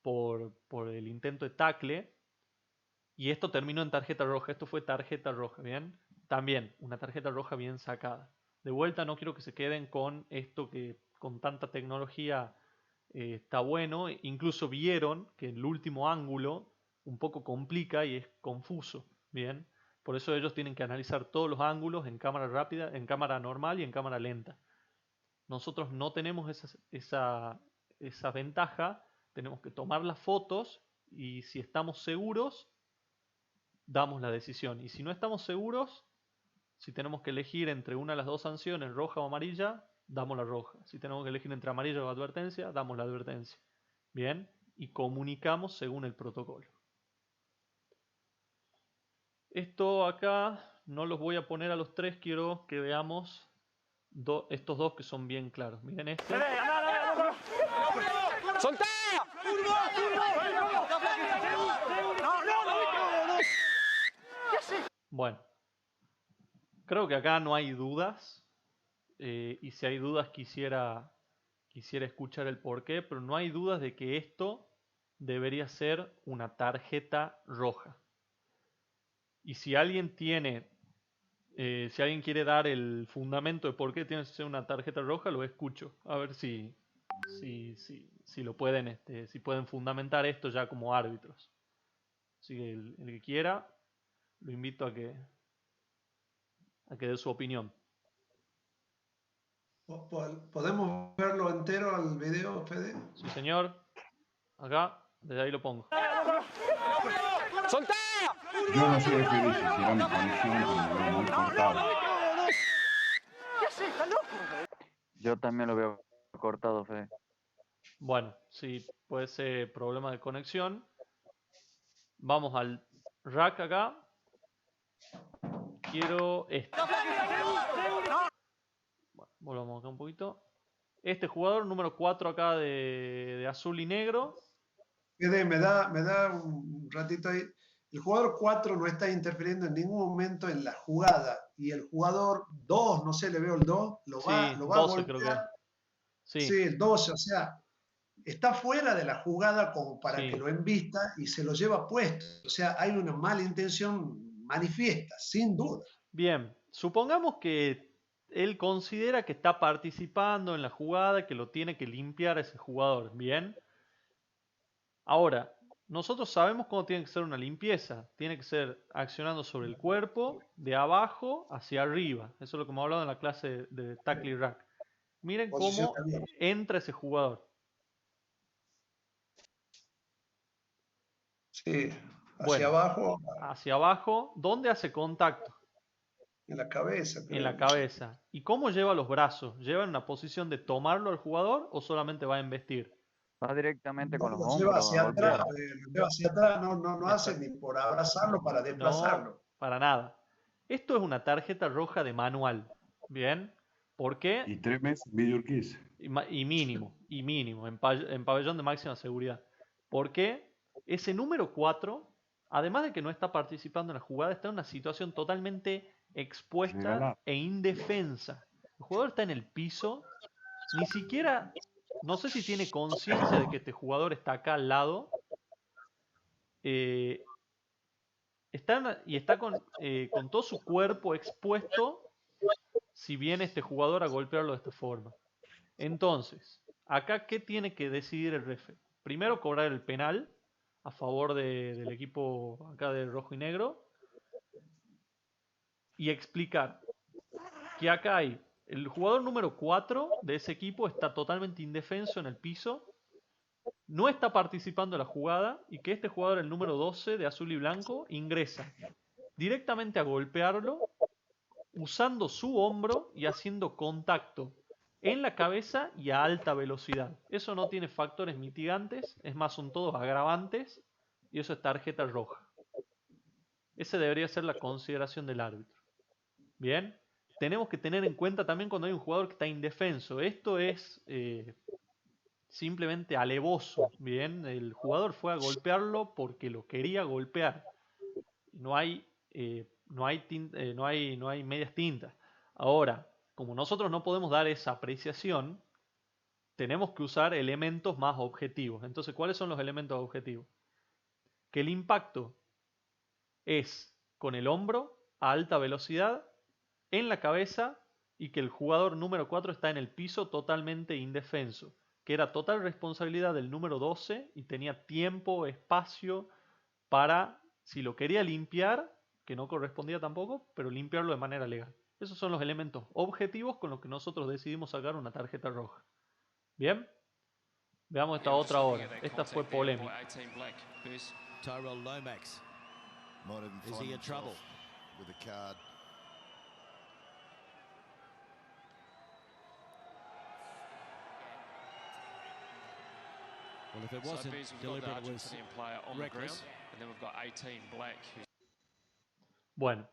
por el intento de tackle. Y esto terminó en tarjeta roja. Esto fue tarjeta roja, ¿bien? También una tarjeta roja bien sacada. De vuelta no quiero que se queden con esto que con tanta tecnología está bueno. Incluso vieron que el último ángulo un poco complica y es confuso, ¿bien? Por eso ellos tienen que analizar todos los ángulos en cámara rápida, en cámara normal y en cámara lenta. Nosotros no tenemos esa ventaja. Tenemos que tomar las fotos y si estamos seguros, damos la decisión. Y si no estamos seguros, si tenemos que elegir entre una de las dos sanciones, roja o amarilla, damos la roja. Si tenemos que elegir entre amarilla o advertencia, damos la advertencia. Bien, y comunicamos según el protocolo. Esto acá no los voy a poner a los tres, quiero que veamos estos dos que son bien claros. Miren este. ¡Soltá! Bueno, creo que acá no hay dudas. Y si hay dudas quisiera escuchar el porqué, pero no hay dudas de que esto debería ser una tarjeta roja. Y si alguien si alguien quiere dar el fundamento de por qué tiene que ser una tarjeta roja, lo escucho. A ver si lo pueden, si pueden fundamentar esto ya como árbitros. Así que el que quiera, lo invito a que dé su opinión. ¿Podemos verlo entero al video, Fede? Sí, señor. Acá, desde ahí lo pongo. ¡Soltá! Yo no sé, Fede, si será mi conexión, pero lo veo muy cortado. Yo también lo veo cortado, Fede. Bueno, sí, puede ser problema de conexión. Vamos al rack acá. Quiero este. Bueno, volvamos acá un poquito. Este jugador, número 4 acá de azul y negro. Fede, me da un ratito ahí. El jugador 4 no está interfiriendo en ningún momento en la jugada. Y el jugador 2, no sé, le veo el 2, lo va a 12 creo que. golpear. Sí. Sí, el 12, o sea, está fuera de la jugada como para Sí. que lo embista y se lo lleva puesto. O sea, hay una mala intención manifiesta, sin duda. Bien, supongamos que él considera que está participando en la jugada, que lo tiene que limpiar ese jugador. Bien. Ahora, nosotros sabemos cómo tiene que ser una limpieza. Tiene que ser accionando sobre el cuerpo, de abajo hacia arriba. Eso es lo que hemos hablado en la clase de tackle y rack. Miren cómo entra ese jugador. Sí, hacia Bueno, abajo, hacia abajo, ¿dónde hace contacto? en la cabeza. En la creo. cabeza. ¿Y cómo lleva los brazos? ¿Lleva en una posición de tomarlo al jugador o solamente va a embestir? Va directamente con los Lo hombros lleva a hacia atrás, golpear. lo lleva hacia atrás, no hace ni por abrazarlo para No, desplazarlo. para nada. Esto es una tarjeta roja de manual. ¿Bien? ¿Por qué? Y 3 meses Major Kiss. Y mínimo, en pabellón de máxima seguridad. Porque ese número 4, además de que no está participando en la jugada, está en una situación totalmente expuesta Regalado. e indefensa. El jugador está en el piso, ni siquiera, no sé si tiene conciencia de que este jugador está acá al lado. Está con todo su cuerpo expuesto, si viene este jugador a golpearlo de esta forma. Entonces, acá, ¿qué tiene que decidir el refe? Primero, cobrar el penal a favor del equipo acá de rojo y negro. Y explicar que acá hay el jugador número 4 de ese equipo está totalmente indefenso en el piso. No está participando en la jugada y que este jugador, el número 12 de azul y blanco, ingresa directamente a golpearlo usando su hombro y haciendo contacto en la cabeza y a alta velocidad. Eso no tiene factores mitigantes, es más, son todos agravantes y eso es tarjeta roja. Esa debería ser la consideración del árbitro. Bien, tenemos que tener en cuenta también cuando hay un jugador que está indefenso. Esto es simplemente alevoso. Bien, el jugador fue a golpearlo porque lo quería golpear. No hay medias tintas. Ahora, como nosotros no podemos dar esa apreciación, tenemos que usar elementos más objetivos. Entonces, ¿cuáles son los elementos objetivos? Que el impacto es con el hombro a alta velocidad en la cabeza y que el jugador número 4 está en el piso totalmente indefenso, que era total responsabilidad del número 12 y tenía tiempo, espacio para, si lo quería limpiar, que no correspondía tampoco, pero limpiarlo de manera legal. Esos son los elementos objetivos con los que nosotros decidimos sacar una tarjeta roja. ¿Bien? Veamos esta otra hora. Esta fue polémica. Tyrell Lomax. Is he in trouble? With a card. Well, if it wasn't deliberate, it was reckless. Bueno,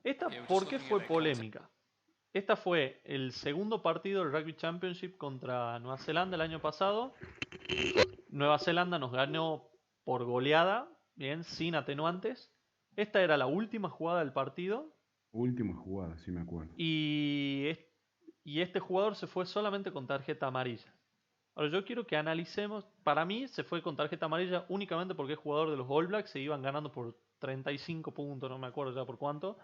esta, ¿por qué fue polémica? Esta fue el segundo partido del Rugby Championship contra Nueva Zelanda el año pasado. Nueva Zelanda nos ganó por goleada, bien, sin atenuantes. Esta era la última jugada del partido. Última jugada, sí me acuerdo. Y este jugador se fue solamente con tarjeta amarilla. Ahora yo quiero que analicemos, para mí se fue con tarjeta amarilla únicamente porque es jugador de los All Blacks, se iban ganando por 35 puntos, no me acuerdo ya por cuánto,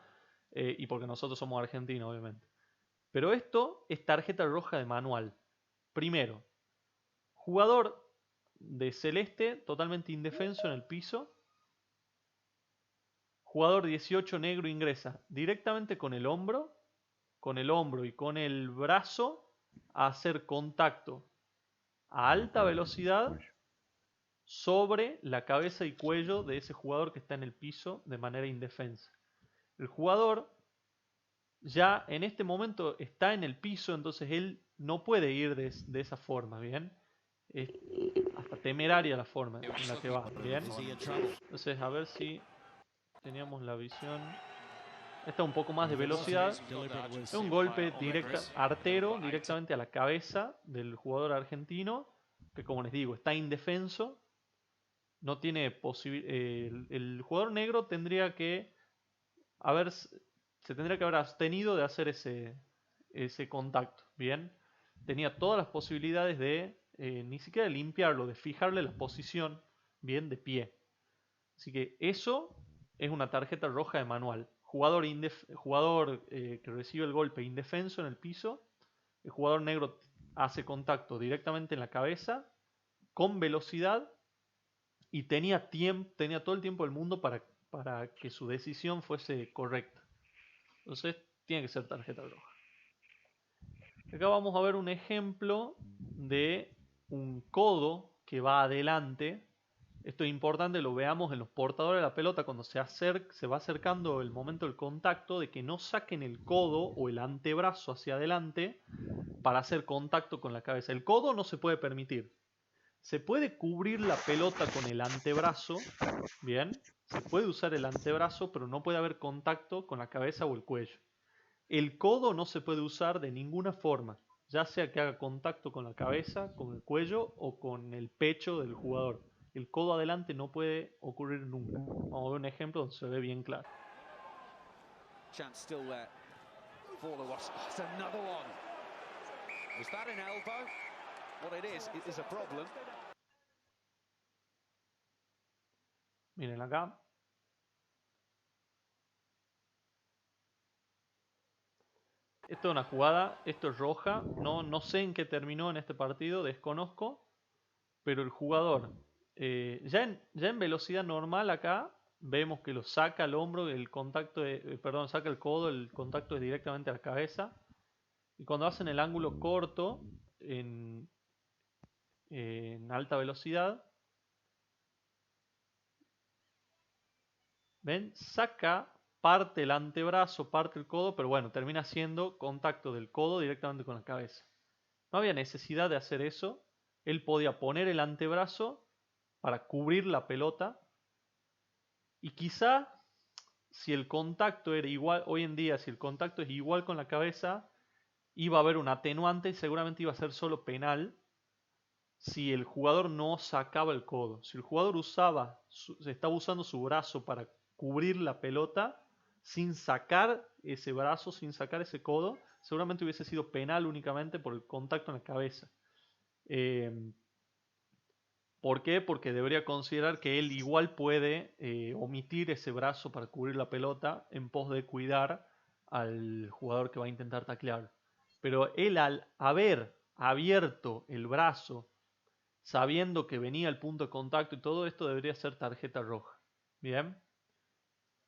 y porque nosotros somos argentinos, obviamente. Pero esto es tarjeta roja de manual. Primero, jugador de celeste totalmente indefenso en el piso. Jugador 18 negro ingresa directamente con el hombro y con el brazo a hacer contacto a alta velocidad sobre la cabeza y cuello de ese jugador que está en el piso de manera indefensa. El jugador ya en este momento está en el piso, entonces él no puede ir de esa forma, ¿bien? Es hasta temeraria la forma en la que va, ¿bien? Entonces a ver si teníamos la visión. Esta un poco más de velocidad. Es un golpe artero directamente a la cabeza del jugador argentino, que como les digo, está indefenso. No tiene el jugador negro tendría que se tendría que haber abstenido de hacer ese contacto. Bien, tenía todas las posibilidades de ni siquiera limpiarlo, de fijarle la posición bien de pie. Así que eso es una tarjeta roja de manual. Jugador que recibe el golpe indefenso en el piso. El jugador negro hace contacto directamente en la cabeza con velocidad y tenía todo el tiempo del mundo para que su decisión fuese correcta. Entonces tiene que ser tarjeta roja. Acá vamos a ver un ejemplo de un codo que va adelante. Esto es importante, lo veamos en los portadores de la pelota cuando se va acercando el momento del contacto, de que no saquen el codo o el antebrazo hacia adelante para hacer contacto con la cabeza. El codo no se puede permitir. Se puede cubrir la pelota con el antebrazo, bien, se puede usar el antebrazo, pero no puede haber contacto con la cabeza o el cuello. El codo no se puede usar de ninguna forma, ya sea que haga contacto con la cabeza, con el cuello o con el pecho del jugador. El codo adelante no puede ocurrir nunca. Vamos a ver un ejemplo donde se ve bien claro. Chance still there. For the Wasps. It's another one. Was that an elbow? What it is a problem. Miren acá. Esto es una jugada, esto es roja. No sé en qué terminó en este partido, desconozco. Pero el jugador, ya en velocidad normal acá, vemos que lo saca al hombro, saca el codo, el contacto es directamente a la cabeza. Y cuando hacen el ángulo corto, en alta velocidad, ¿ven? Saca parte el antebrazo, parte el codo, pero bueno, termina haciendo contacto del codo directamente con la cabeza. No había necesidad de hacer eso. Él podía poner el antebrazo para cubrir la pelota. Y quizá, si el contacto era igual, hoy en día, si el contacto es igual con la cabeza, iba a haber un atenuante y seguramente iba a ser solo penal si el jugador no sacaba el codo. Si el jugador estaba usando su brazo para cubrir la pelota, sin sacar ese brazo, sin sacar ese codo, seguramente hubiese sido penal únicamente por el contacto en la cabeza. ¿Por qué? Porque debería considerar que él igual puede omitir ese brazo para cubrir la pelota en pos de cuidar al jugador que va a intentar taclear. Pero él, al haber abierto el brazo sabiendo que venía el punto de contacto y todo esto, debería ser tarjeta roja. Bien,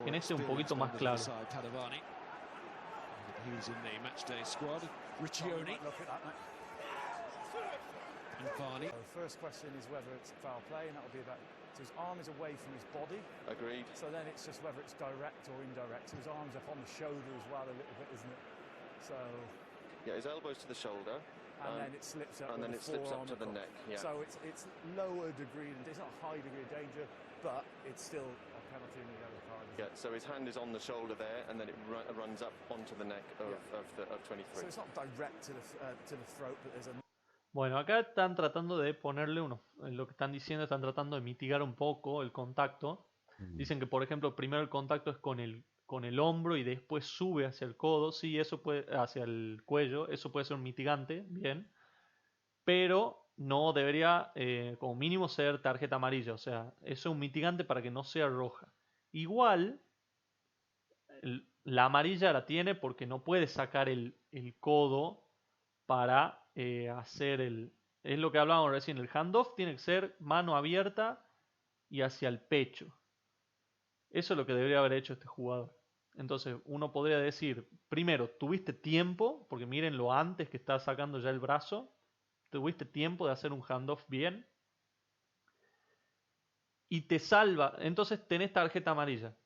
en este un poquito más claro. And Varney. So the first question is whether it's foul play, and that'll be about. So his arm is away from his body. Agreed. So then it's just whether it's direct or indirect. So his arm's up on the shoulder as well a little bit, isn't it? So. Yeah, his elbow's to the shoulder. And then it slips up. And then it slips up to the neck. Yeah. So it's lower degree, it's not a high degree of danger, but it's still a penalty in the yellow card. Yeah. So his hand is on the shoulder there, and then it runs up onto the neck of 23. So it's not direct to the throat, but there's a. Bueno, acá están tratando de ponerle lo que están diciendo, están tratando de mitigar un poco el contacto. Dicen que, por ejemplo, primero el contacto es con el hombro y después sube hacia el codo, sí, eso hacia el cuello, eso puede ser un mitigante, bien, pero no debería, como mínimo, ser tarjeta amarilla, o sea, eso es un mitigante para que no sea roja. Igual, la amarilla la tiene porque no puede sacar el codo para hacer es lo que hablábamos recién, el handoff tiene que ser mano abierta y hacia el pecho. Eso es lo que debería haber hecho este jugador. Entonces uno podría decir, primero, tuviste tiempo, porque miren lo antes que está sacando ya el brazo, tuviste tiempo de hacer un handoff bien y te salva, entonces tenés tarjeta amarilla.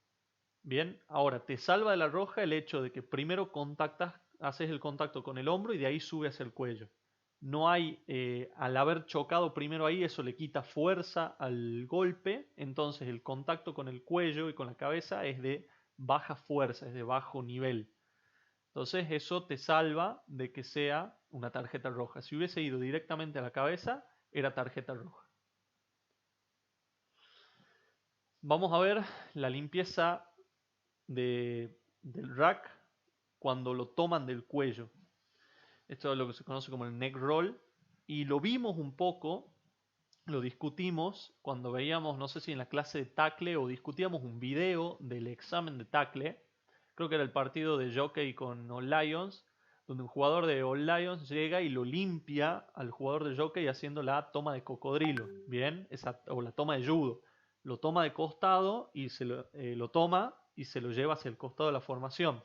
Bien, ahora te salva de la roja el hecho de que primero haces el contacto con el hombro y de ahí sube hacia el cuello. No hay, al haber chocado primero ahí, eso le quita fuerza al golpe, entonces el contacto con el cuello y con la cabeza es de baja fuerza, es de bajo nivel. Entonces eso te salva de que sea una tarjeta roja. Si hubiese ido directamente a la cabeza, era tarjeta roja. Vamos a ver la limpieza del rack cuando lo toman del cuello. Esto es lo que se conoce como el neck roll. Y lo vimos un poco, lo discutimos cuando veíamos, no sé si en la clase de tackle o discutíamos un video del examen de tackle. Creo que era el partido de Jockey con All Lions, donde un jugador de All Lions llega y lo limpia al jugador de Jockey haciendo la toma de cocodrilo. Bien, o la toma de judo. lo toma de costado y lo toma y se lo lleva hacia el costado de la formación.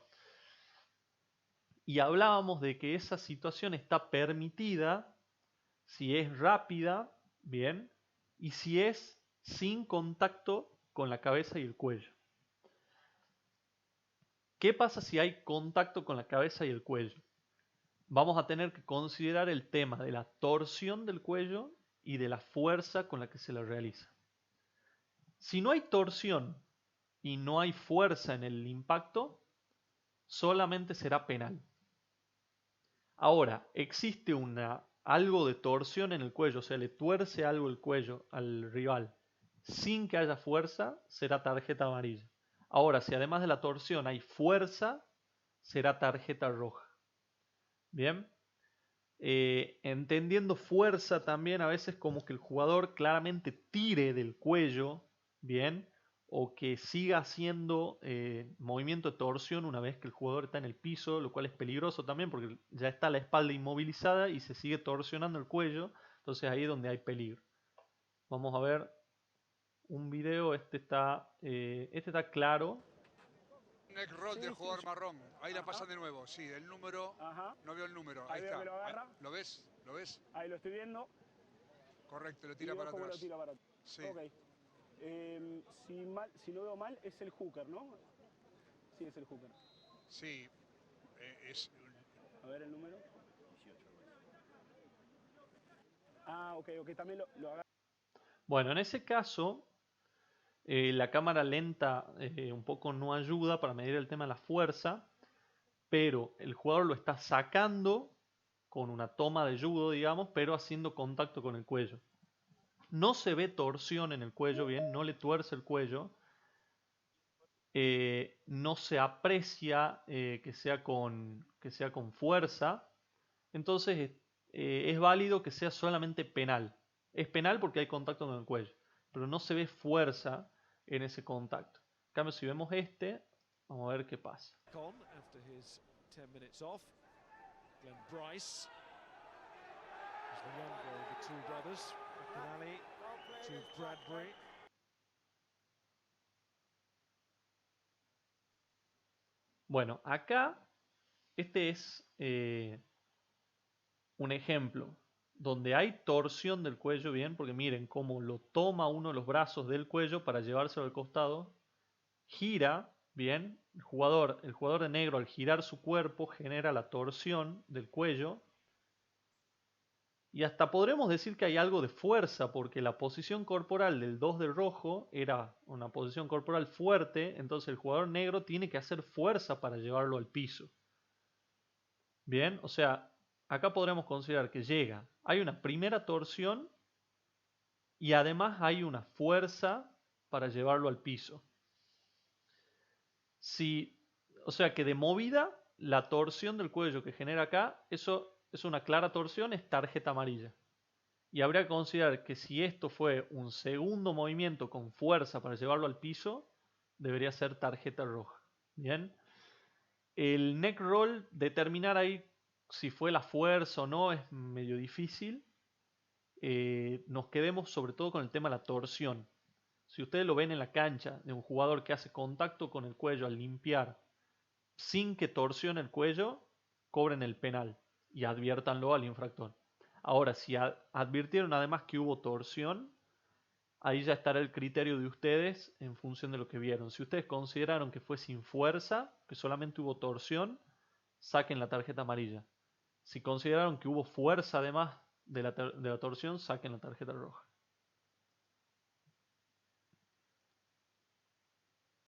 Y hablábamos de que esa situación está permitida si es rápida, bien, y si es sin contacto con la cabeza y el cuello. ¿Qué pasa si hay contacto con la cabeza y el cuello? Vamos a tener que considerar el tema de la torsión del cuello y de la fuerza con la que se la realiza. Si no hay torsión y no hay fuerza en el impacto, solamente será penal. Ahora, existe algo de torsión en el cuello, o sea, le tuerce algo el cuello al rival sin que haya fuerza, será tarjeta amarilla. Ahora, si además de la torsión hay fuerza, será tarjeta roja. Bien. Entendiendo fuerza también a veces como que el jugador claramente tire del cuello, bien, o que siga haciendo movimiento de torsión una vez que el jugador está en el piso, lo cual es peligroso también porque ya está la espalda inmovilizada y se sigue torsionando el cuello, entonces ahí es donde hay peligro. Vamos a ver un video, este está claro. Neck roll del jugador marrón. Ahí la pasa de nuevo. Sí, el número. No veo el número. Ahí está. Que lo agarra. ¿Lo ves? ¿Lo ves? Ahí lo estoy viendo. Correcto, lo tira para atrás. Lo tira para atrás. Sí. Ok. Si no veo mal, es el hooker, ¿no? Sí, es el hooker. Sí. A ver el número. 18. Ok. También lo agarra. Bueno, en ese caso, la cámara lenta un poco no ayuda para medir el tema de la fuerza, pero el jugador lo está sacando con una toma de judo, digamos, pero haciendo contacto con el cuello. No se ve torsión en el cuello, bien, no le tuerce el cuello. No se aprecia que sea con fuerza. Entonces es válido que sea solamente penal. Es penal porque hay contacto con el cuello, pero no se ve fuerza en ese contacto. En cambio, si vemos vamos a ver qué pasa. After his 10 minutes off, Glenn Bryce is the younger of the two brothers, McAnally to Bradbury. Bueno, acá este es un ejemplo donde hay torsión del cuello, bien, porque miren cómo lo toma uno de los brazos del cuello para llevárselo al costado, gira, bien, el jugador de negro al girar su cuerpo genera la torsión del cuello y hasta podremos decir que hay algo de fuerza porque la posición corporal del 2 de rojo era una posición corporal fuerte, entonces el jugador negro tiene que hacer fuerza para llevarlo al piso. Bien, o sea, acá podremos considerar que hay una primera torsión y además hay una fuerza para llevarlo al piso. O sea que de movida, la torsión del cuello que genera acá, eso es una clara torsión, es tarjeta amarilla. Y habría que considerar que si esto fue un segundo movimiento con fuerza para llevarlo al piso, debería ser tarjeta roja. Bien. El neck roll, determinar ahí si fue la fuerza o no, es medio difícil. Nos quedemos sobre todo con el tema de la torsión. Si ustedes lo ven en la cancha de un jugador que hace contacto con el cuello al limpiar sin que torsione el cuello, cobren el penal y adviértanlo al infractor. Ahora, si advirtieron además que hubo torsión, ahí ya estará el criterio de ustedes en función de lo que vieron. Si ustedes consideraron que fue sin fuerza, que solamente hubo torsión, saquen la tarjeta amarilla. Si consideraron que hubo fuerza además de la torsión, saquen la tarjeta roja.